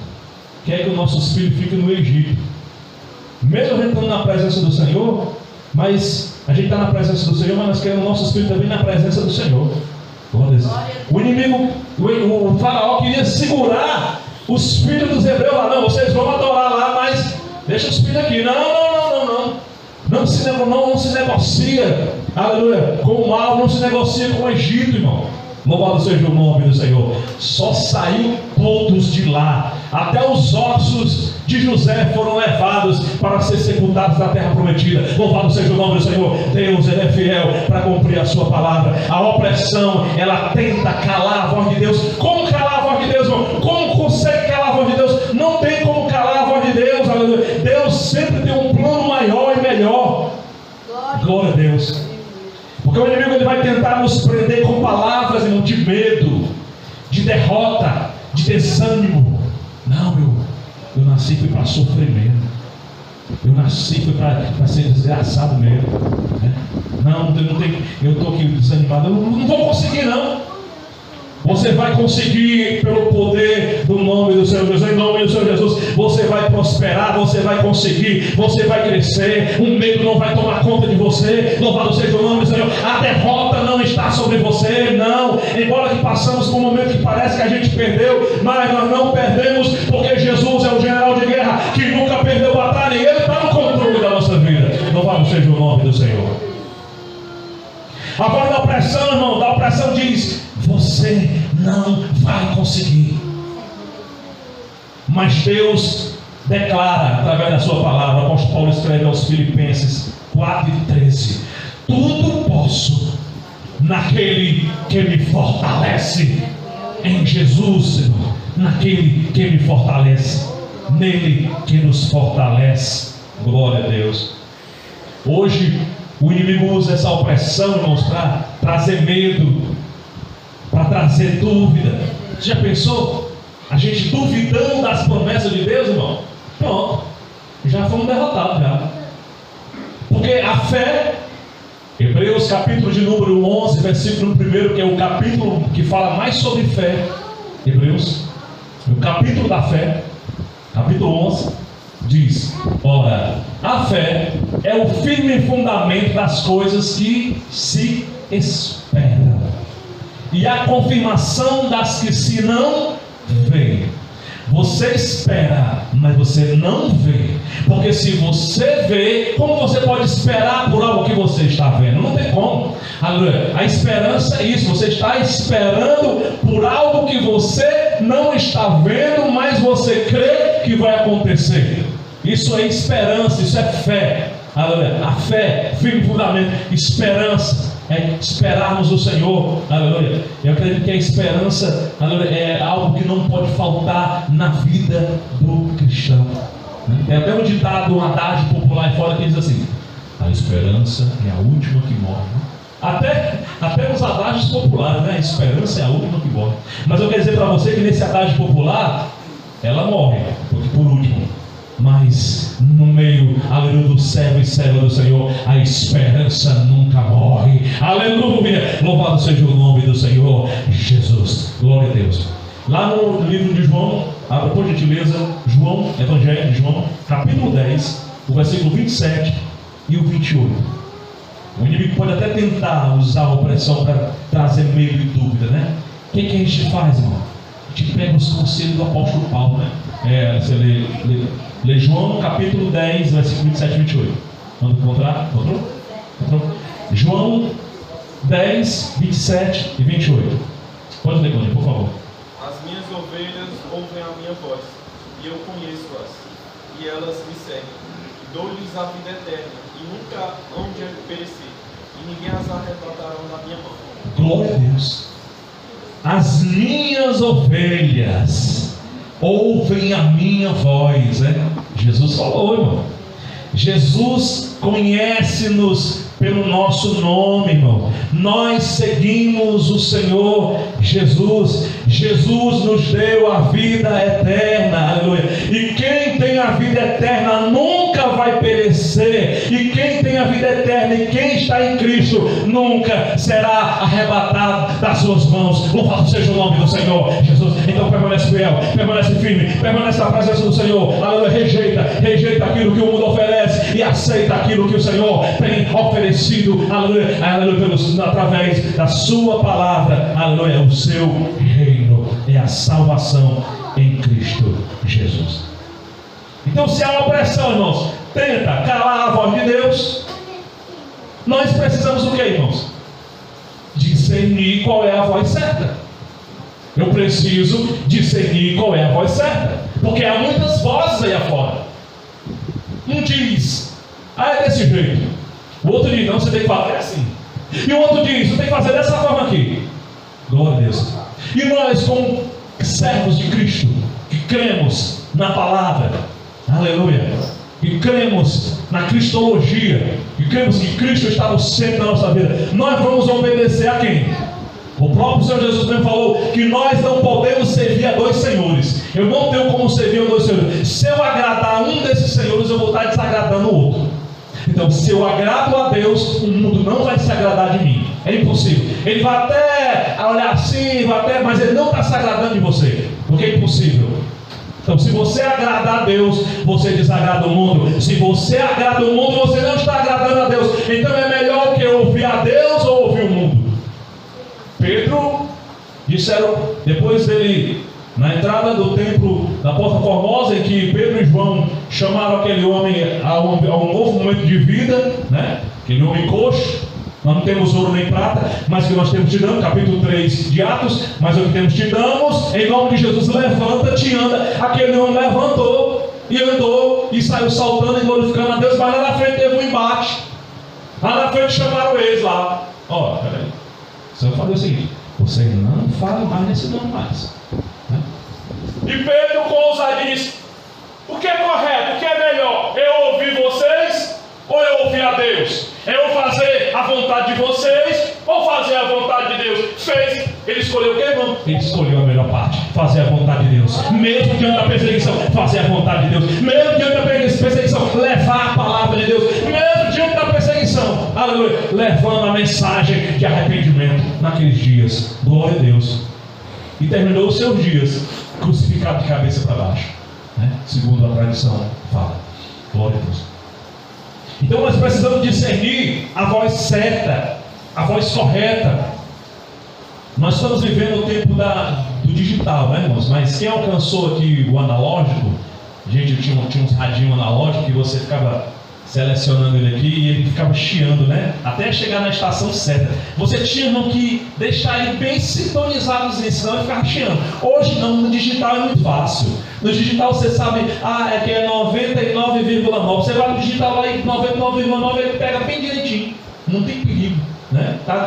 Quer que os nossos filhos fiquem no Egito. Mesmo a gente estando na presença do Senhor, mas a gente está na presença do Senhor, mas nós queremos nossos filhos também na presença do Senhor. O inimigo, o Faraó queria segurar os filhos dos hebreus lá. Não, vocês vão adorar lá, mas deixa os filhos aqui. Não se negocia, aleluia, com o mal, não se negocia com o Egito, irmão. Louvado seja o nome do Senhor. Só saiu todos de lá. Até os ossos de José foram levados para ser sepultados na terra prometida. Louvado seja o nome do Senhor. Deus, Ele é fiel para cumprir a sua palavra. A opressão, ela tenta calar a voz de Deus. Como calar a voz de Deus, irmão? Como consegue calar a voz de Deus? Não tem como calar a voz de Deus. Aleluia. Deus sempre tem um plano maior e melhor. Glória a Deus. Porque o inimigo ele vai tentar nos prender com palavras, irmão, de medo, de derrota, de desânimo. Não, eu nasci fui para sofrer mesmo. Eu nasci fui para ser desgraçado mesmo. Né? Não tem, eu estou aqui desanimado. Eu não vou conseguir, não. Você vai conseguir pelo poder do nome do Senhor Jesus. Em nome do Senhor Jesus, você vai prosperar, você vai conseguir, você vai crescer. O medo não vai tomar conta de você. Louvado seja o nome do Senhor. A derrota não está sobre você, não. Embora que passamos por um momento que parece que a gente perdeu, mas nós não perdemos, porque Jesus é o general de guerra que nunca perdeu batalha e Ele está no controle da nossa vida. Louvado seja o nome do Senhor. A voz da opressão, irmão, da opressão diz: você não vai conseguir. Mas Deus declara através da sua palavra. O apóstolo Paulo escreve aos Filipenses 4:13: tudo posso naquele que me fortalece. Em Jesus, Senhor, naquele que me fortalece, nele que nos fortalece. Glória a Deus. Hoje o inimigo usa essa opressão, irmãos, para trazer medo, para trazer dúvida. Você já pensou? A gente duvidando das promessas de Deus, irmão? Pronto, já fomos derrotados já. Porque a fé, Hebreus capítulo de número 11, versículo 1, que é o capítulo que fala mais sobre fé. Hebreus, o capítulo da fé, capítulo 11, diz: ora, a fé é o firme fundamento das coisas que se esperam e a confirmação das que se não veem. Você espera, mas você não vê. Porque se você vê, como você pode esperar por algo que você está vendo? Não tem como. A esperança é isso. Você está esperando por algo que você não está vendo, mas você crê que vai acontecer. Isso é esperança, isso é fé. Aleluia. A fé, firme fundamento, esperança. É esperarmos o Senhor, aleluia. Eu acredito que a esperança, aleluia, é algo que não pode faltar na vida do cristão. É até um ditado, um adágio popular aí fora que diz assim: a esperança é a última que morre. Até os adágios populares, né? A esperança é a última que morre. Mas eu quero dizer para você que nesse adágio popular, ela morre, porque por último. Mas no meio, aleluia, do servo e serva do Senhor, a esperança nunca morre. Aleluia, louvado seja o nome do Senhor Jesus. Glória a Deus. Lá no livro de João, abra por gentileza, João, Evangelho de João, capítulo 10, o versículo 27 e o 28. O inimigo pode até tentar usar a opressão para trazer medo e dúvida, né? O que a gente faz, irmão? A gente pega os conselhos do apóstolo Paulo, né? Você lê João capítulo 10, versículo 27 e 28. Vamos encontrar? Encontrou? João 10, 27 e 28. Pode ler comigo, por favor. As minhas ovelhas ouvem a minha voz, e eu conheço-as, e elas me seguem. Dou-lhes a vida eterna, e nunca hão de perecer, e ninguém as arrebatarão da minha mão. Glória a Deus. As minhas ovelhas ouvem a minha voz, né? Jesus falou, irmão. Jesus conhece-nos pelo nosso nome, irmão. Nós seguimos o Senhor Jesus. Jesus nos deu a vida eterna, aleluia. E quem tem a vida eterna nunca vai perecer. E quem tem a vida eterna e quem está em Cristo nunca será arrebatado das suas mãos. Louvado seja o nome do Senhor Jesus. Então permanece fiel, permanece firme, permanece na presença do Senhor, aleluia. Rejeita aquilo que o mundo oferece e aceita aquilo que o Senhor tem oferecido, aleluia, através da sua palavra, aleluia. O seu reino é a salvação em Cristo Jesus. Então, se há opressão, irmãos, tenta calar a voz de Deus. Nós precisamos do que, irmãos? Discernir qual é a voz certa. Eu preciso discernir qual é a voz certa, porque há muitas vozes aí afora. Um diz, é desse jeito. O outro diz, não, você tem que fazer assim. E o outro diz, você tem que fazer dessa forma aqui. Glória a Deus. E nós, como servos de Cristo, que cremos na palavra, aleluia, e cremos na cristologia, e cremos que Cristo está no centro da nossa vida, nós vamos obedecer a quem? O próprio Senhor Jesus mesmo falou que nós não podemos servir a dois senhores. Eu não tenho como servir a dois senhores. Se eu agradar um desses senhores, eu vou estar desagradando o outro. Então, se eu agrado a Deus, o mundo não vai se agradar de mim. É impossível. Ele vai até olhar assim, mas ele não está se agradando de você, porque é impossível. Então, se você agradar a Deus, você desagrada o mundo. Se você agrada o mundo, você não está agradando a Deus. Então, é melhor que ouvir a Deus ou ouvir o mundo. Pedro, disseram, depois dele, na entrada do templo da Porta Formosa, em que Pedro e João chamaram aquele homem a um novo momento de vida, né? Aquele homem coxo. Nós não temos ouro nem prata, mas o que nós temos te damos, capítulo 3 de Atos, mas o que temos te damos, em nome de Jesus, levanta-te e anda. Aquele homem levantou e andou e saiu saltando e glorificando a Deus, mas lá na frente teve um embate. Lá na frente chamaram eles lá. Ó, peraí. Você vai fazer o seguinte: você não fala mais nesse nome mais. Né? E Pedro com ousadia disse: o que é correto, o que é melhor? Eu ouvir vocês ou eu ouvir a Deus? Eu fazer a vontade de vocês ou fazer a vontade de Deus? Fez. Ele escolheu o que, irmão? Ele escolheu a melhor parte: fazer a vontade de Deus. Mesmo diante da perseguição, fazer a vontade de Deus. Mesmo diante da perseguição, levar a palavra de Deus. Mesmo diante da perseguição, aleluia, levando a mensagem de arrependimento naqueles dias. Glória a Deus. E terminou os seus dias crucificado de cabeça para baixo, né? Segundo a tradição fala. Glória a Deus. Então nós precisamos discernir a voz certa, a voz correta. Nós estamos vivendo o tempo do digital, né, irmãos? Mas quem alcançou aqui o analógico, gente, tinha uns radinhos analógicos que você ficava selecionando ele aqui e ele ficava chiando, né? Até chegar na estação certa. Você tinha que deixar ele bem sintonizado, senão ele ficava chiando. Hoje não, no digital é muito fácil. No digital você sabe, é que é 99,9. Você vai no digital lá e 99,9 ele pega bem direitinho. Não tem perigo, né? Tá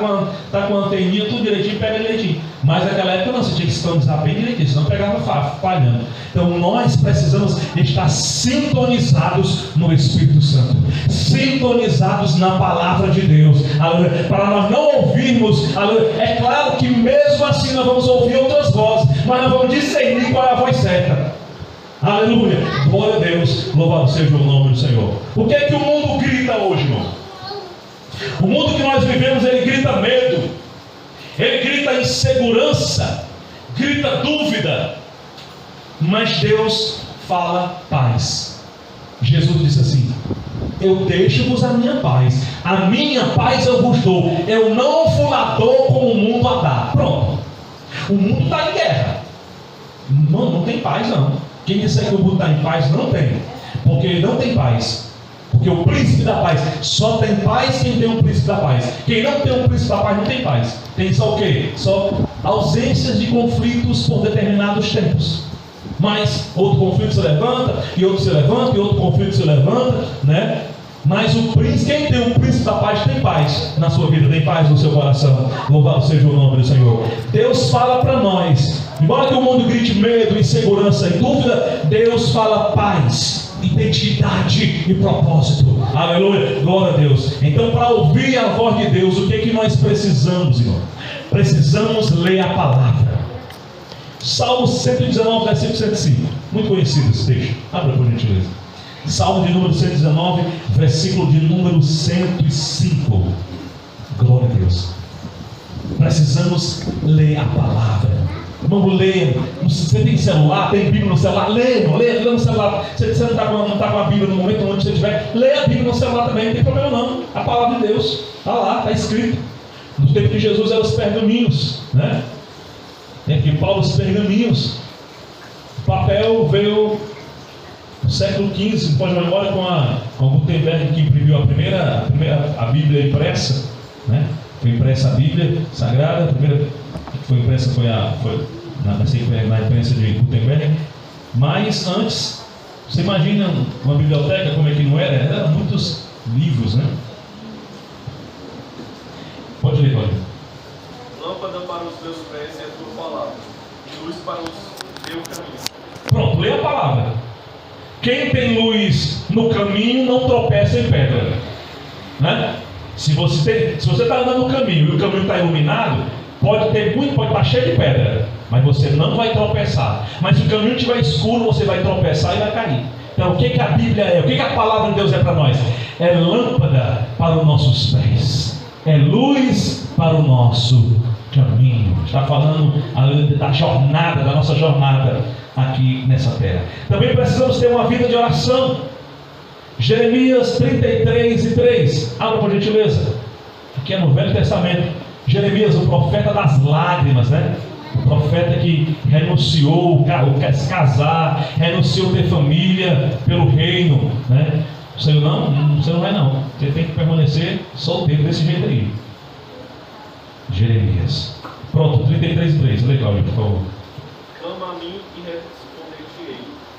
com a anteninha tudo direitinho, pega direitinho. Mas naquela época não, você tinha que sintonizar bem direitinho, senão pegava falhando. Então nós precisamos estar sintonizados no Espírito Santo, sintonizados na palavra de Deus, aleluia, para nós não ouvirmos, aleluia. É claro que mesmo assim nós vamos ouvir outras vozes, mas nós vamos discernir qual é a voz certa. Aleluia, glória a Deus, louvado seja o nome do Senhor. O que é que o mundo grita hoje, irmão? O mundo que nós vivemos, ele grita medo, ele grita insegurança, grita dúvida, mas Deus fala paz. Jesus disse assim: eu deixo-vos a minha paz eu vos dou, eu não vos a dou como o mundo a dá. Pronto, o mundo está em guerra, não tem paz não. Quem disser que o mundo está em paz, não tem, porque ele não tem paz. Porque o príncipe da paz, só tem paz quem tem um príncipe da paz. Quem não tem um príncipe da paz não tem paz. Tem só o quê? Só ausências de conflitos por determinados tempos. Mas outro conflito se levanta, e outro se levanta, e outro conflito se levanta, né? Mas o príncipe, quem tem um príncipe da paz tem paz na sua vida, tem paz no seu coração. Louvado seja o nome do Senhor. Deus fala para nós, embora que o mundo grite medo, insegurança e dúvida, Deus fala paz, identidade e propósito. Aleluia, glória a Deus. Então, para ouvir a voz de Deus, o que é que nós precisamos, irmão? Precisamos ler a palavra. Salmo 119, versículo 105. Muito conhecido esse texto. Abra por gentileza. Salmo de número 119, versículo de número 105. Glória a Deus. Precisamos ler a palavra. Vamos ler. Você tem celular, tem Bíblia no celular? Lê no celular. Você não está com a Bíblia no momento onde você estiver, lê a Bíblia no celular também, não tem problema não. A palavra de Deus está lá, está escrito. No tempo de Jesus eram os pergaminhos, né? Tem aqui Paulo, os pergaminhos. O papel veio no século XV, pode memória, com Gutenberg, que imprimiu a Bíblia impressa, né? Foi impressa a Bíblia Sagrada, a primeira que foi impressa foi na imprensa de Gutenberg. Mas antes, você imagina uma biblioteca como é que não era? Eram muitos livros, né? Pode ler, pode ler. Lâmpada para os meus pés é a tua palavra, e luz para o meu caminho. Pronto, lê a palavra. Quem tem luz no caminho não tropeça em pedra, né? Se você está andando no caminho e o caminho está iluminado, pode estar cheio de pedra, mas você não vai tropeçar. Mas se o caminho estiver escuro, você vai tropeçar e vai cair. Então, o que a Bíblia é? O que a palavra de Deus é para nós? É lâmpada para os nossos pés, é luz para o nosso caminho. Está falando da jornada, da nossa jornada aqui nessa terra. Também precisamos ter uma vida de oração. Jeremias 33:3. Abra por gentileza. Aqui é no Velho Testamento. Jeremias, o profeta das lágrimas, né? O profeta que renunciou se casar, renunciou ter família pelo reino, né? Você não vai não. Você tem que permanecer solteiro desse jeito aí. Jeremias. Pronto, 33:3. Legal, por favor. Clama a mim e responder-te-ei,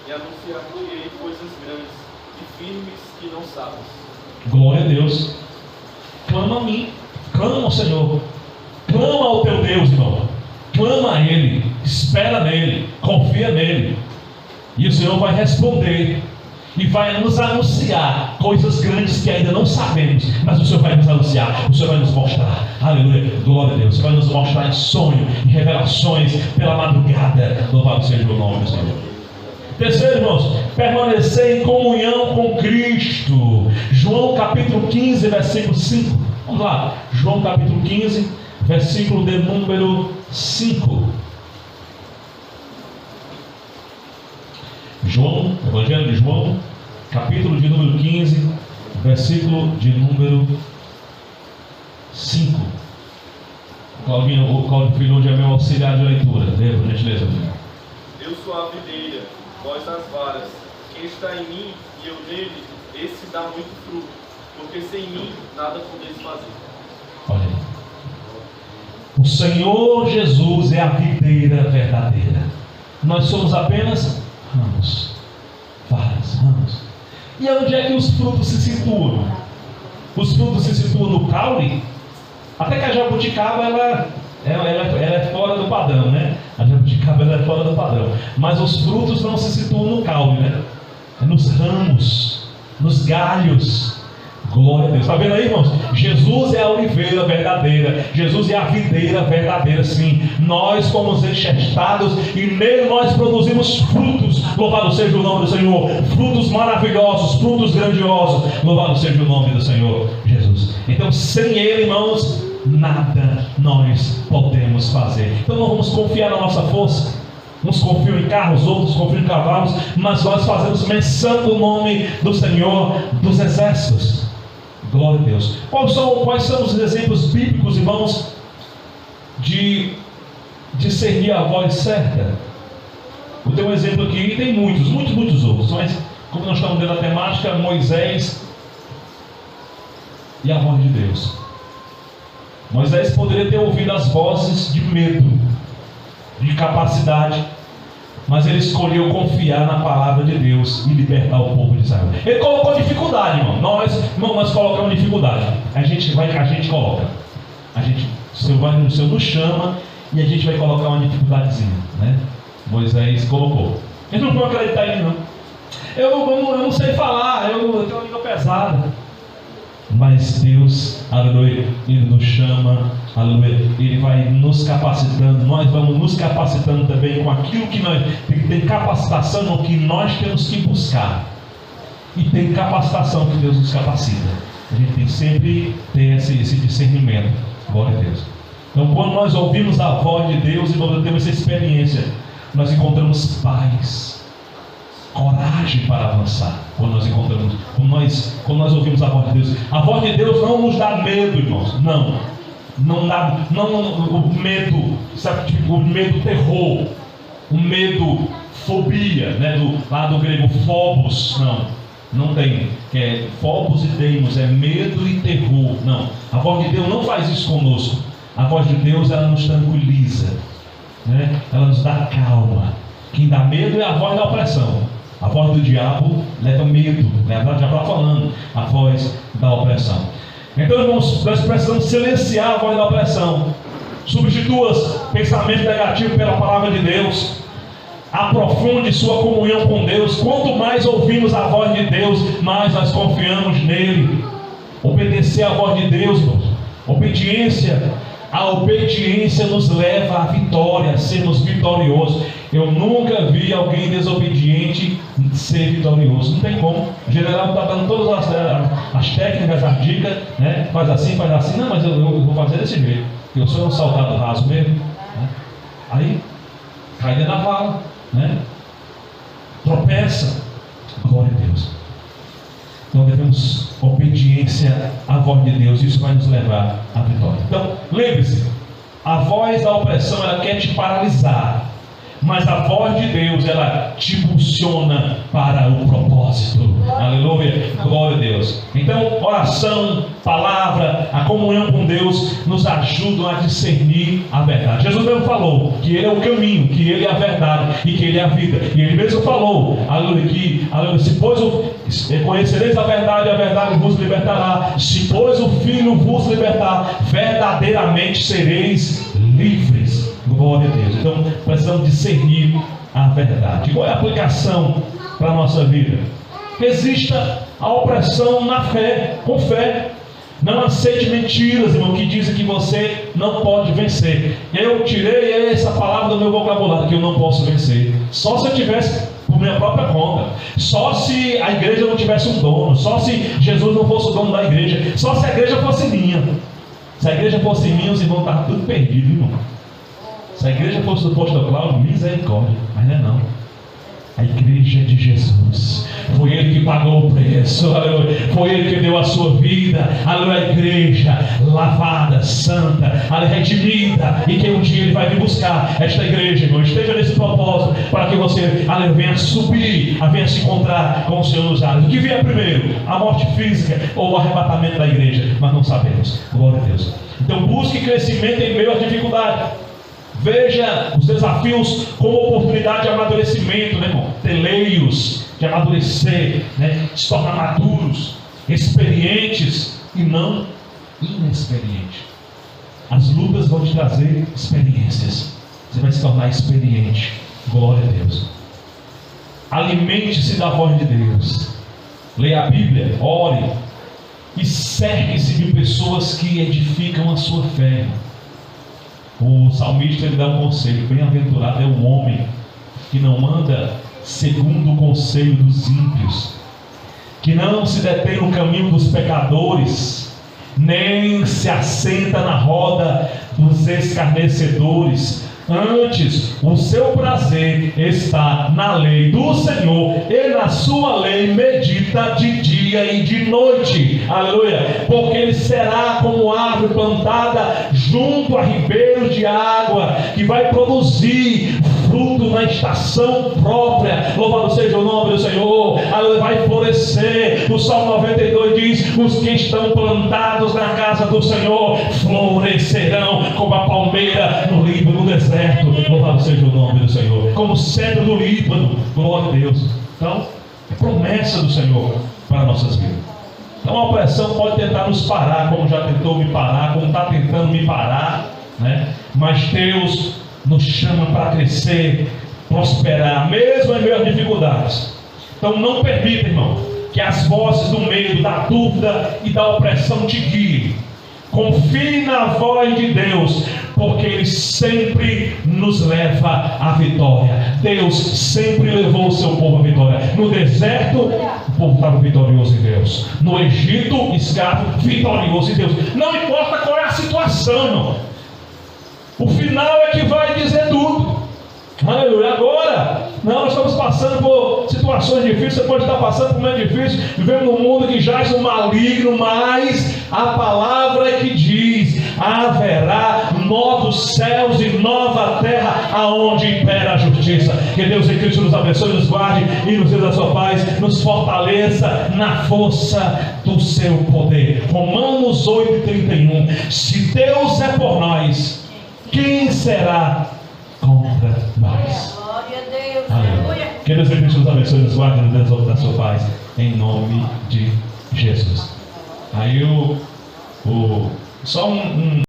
e anunciar-te-ei coisas grandes e firmes que não sabes. Glória a Deus. Clama a mim, clama ao Senhor, clama ao teu Deus, irmão. Clama a Ele, espera nele, confia nele, e o Senhor vai responder e vai nos anunciar coisas grandes que ainda não sabemos, mas o Senhor vai nos anunciar, o Senhor vai nos mostrar. Aleluia, glória a Deus. O Senhor vai nos mostrar em sonho, em revelações pela madrugada. Louvado seja o nome do Senhor. Terceiro, irmãos, permanecer em comunhão com Cristo. João capítulo 15, versículo 5. Vamos lá, João capítulo 15, versículo de número 5. João, Evangelho de João, capítulo de número 15, versículo de número 5. O Claudio Filho hoje é meu auxiliar de leitura. Lê, por gentileza. Eu sou a videira, vós as varas. Quem está em mim e eu nele, esse dá muito fruto, porque sem mim nada podeis fazer. Olha aí. O Senhor Jesus é a videira verdadeira. Nós somos apenas ramos, varas, ramos. E onde é que os frutos se situam? Os frutos se situam no caule. Até que a jabuticaba ela é fora do padrão, né? A jabuticaba ela é fora do padrão. Mas os frutos não se situam no caule, né? É nos ramos, nos galhos. Glória a Deus. Está vendo aí, irmãos? Jesus é a oliveira verdadeira. Jesus é a videira verdadeira, sim. Nós fomos enxertados e nele nós produzimos frutos. Louvado seja o nome do Senhor. Frutos maravilhosos, frutos grandiosos. Louvado seja o nome do Senhor Jesus. Então, sem ele, irmãos, nada nós podemos fazer. Então, não vamos confiar na nossa força. Uns confiam em carros, outros confiam em cavalos, mas nós fazemos menção do nome do Senhor dos Exércitos. Glória a Deus. Quais são os exemplos bíblicos, irmãos, de discernir a voz certa? Vou ter um exemplo aqui, e tem muitos outros, mas como nós estamos dentro da temática, Moisés e a voz de Deus. Moisés poderia ter ouvido as vozes de medo, de capacidade, mas ele escolheu confiar na palavra de Deus e libertar o povo de Israel. Ele colocou dificuldade, irmão. Nós colocamos dificuldade. A gente coloca. O Senhor nos chama e a gente vai colocar uma dificuldadezinha, né? Moisés colocou. Eles não vão acreditar em mim, não. Eu não sei falar, eu tenho uma língua pesada. Mas Deus, aleluia, Ele nos chama, aleluia, Ele vai nos capacitando, nós vamos nos capacitando também com aquilo que nós, tem capacitação no que nós temos que buscar, e tem capacitação que Deus nos capacita. A gente tem que sempre ter esse discernimento. Glória a Deus. Então, quando nós ouvimos a voz de Deus e nós temos essa experiência, nós encontramos paz, coragem para avançar. Quando nós ouvimos a voz de Deus, a voz de Deus não nos dá medo, irmãos. Não dá, o medo, sabe, tipo, o medo terror, o medo fobia, né? Lá do grego phobos, não tem, que é phobos e deimos, é medo e terror. Não, a voz de Deus não faz isso conosco. A voz de Deus, ela nos tranquiliza, né? Ela nos dá calma. Quem dá medo é a voz da opressão. A voz do diabo leva medo, leva o diabo falando, a voz da opressão. Então, irmãos, nós precisamos silenciar a voz da opressão. Substitua pensamento negativo pela palavra de Deus. Aprofunde sua comunhão com Deus. Quanto mais ouvimos a voz de Deus, mais nós confiamos nele. Obedecer a voz de Deus, irmãos. A obediência nos leva à vitória, a sermos vitoriosos. Eu nunca vi alguém desobediente ser vitorioso. Não tem como. O general está dando todas as técnicas, as dicas, né? Faz assim. Não, mas eu vou fazer desse jeito. Eu sou um soldado raso mesmo, né? Aí cai dentro da vala, né? Tropeça. Glória a Deus. Então devemos obediência à voz de Deus. Isso vai nos levar à vitória. Então lembre-se, a voz da opressão, ela quer te paralisar, mas a voz de Deus, ela te impulsiona para o propósito. Aleluia, glória a Deus. Então, oração, palavra, a comunhão com Deus nos ajudam a discernir a verdade. Jesus mesmo falou que Ele é o caminho, que Ele é a verdade e que Ele é a vida. E Ele mesmo falou, aleluia, que se conhecereis a verdade vos libertará. Se pois o Filho vos libertar, verdadeiramente sereis livres. Glória a Deus. Então precisamos discernir a verdade. Qual é a aplicação para a nossa vida? Exista a opressão na fé, com fé. Não aceite mentiras, irmão, que dizem que você não pode vencer. Eu tirei essa palavra do meu vocabulário, que eu não posso vencer. Só se eu tivesse por minha própria conta. Só se a igreja não tivesse um dono. Só se Jesus não fosse o dono da igreja. Só se a igreja fosse minha. Se a igreja fosse minha, os irmãos estavam tudo perdidos, irmão. Se a igreja fosse do apóstolo Cláudio, misericórdia. Mas não é não. A igreja de Jesus. Foi Ele que pagou o preço. Aleluia. Foi Ele que deu a sua vida. Aleluia. A igreja lavada, santa, redimida. E que um dia Ele vai vir buscar esta igreja, irmão. Esteja nesse propósito para que você, aleluia, venha subir, venha se encontrar com o Senhor nos ares. O que vier primeiro? A morte física ou o arrebatamento da igreja? Mas não sabemos. Glória a Deus. Então busque crescimento em meio à dificuldade. Veja os desafios como oportunidade de amadurecimento, né, irmão? Teleios de amadurecer, né? Se tornar maduros, experientes e não inexperientes. As lutas vão te trazer experiências. Você vai se tornar experiente. Glória a Deus. Alimente-se da voz de Deus. Leia a Bíblia, ore e cerque-se de pessoas que edificam a sua fé. O salmista, ele dá um conselho: bem-aventurado é o homem que não anda segundo o conselho dos ímpios, que não se detém no caminho dos pecadores, nem se assenta na roda dos escarnecedores. Antes, o seu prazer está na lei do Senhor, e na sua lei medita de dia e de noite. Aleluia. Porque ele será como árvore plantada junto a ribeiros de água, que vai produzir fruto na estação própria. Louvado seja o nome do Senhor. Aleluia. Vai florescer. O Salmo 92 diz: os que estão plantados na casa do Senhor florescerão como a palmeira no Líbano, no deserto. Louvado seja o nome do Senhor. Como o cedro do Líbano. Glória a Deus. Então, é promessa do Senhor para nossas vidas. Então a opressão pode tentar nos parar, como já tentou me parar, como está tentando me parar, né? Mas Deus nos chama para crescer, prosperar, mesmo em meio às dificuldades. Então não permita, irmão, que as vozes do medo, da dúvida e da opressão te guiem. Confie na voz de Deus, porque Ele sempre nos leva à vitória. Deus sempre levou o seu povo à vitória. No deserto, o povo estava vitorioso em Deus. No Egito, escravo, vitorioso em Deus. Não importa qual é a situação, irmão. O final é que vai dizer tudo. Aleluia. Agora, nós estamos passando por situações difíceis. Você pode estar passando por um momento difícil. Vivemos num mundo que jaz no maligno, mas a palavra é que diz: haverá novos céus e nova terra, aonde impera a justiça. Que Deus em Cristo nos abençoe, nos guarde e nos dê da sua paz, nos fortaleça na força do seu poder. Romanos 8:31. Se Deus é por nós, quem será contra nós? Glória a Deus. Aleluia. Que Deus em Cristo nos abençoe, nos guarde e nos dê da sua paz, em nome de Jesus. Aí só um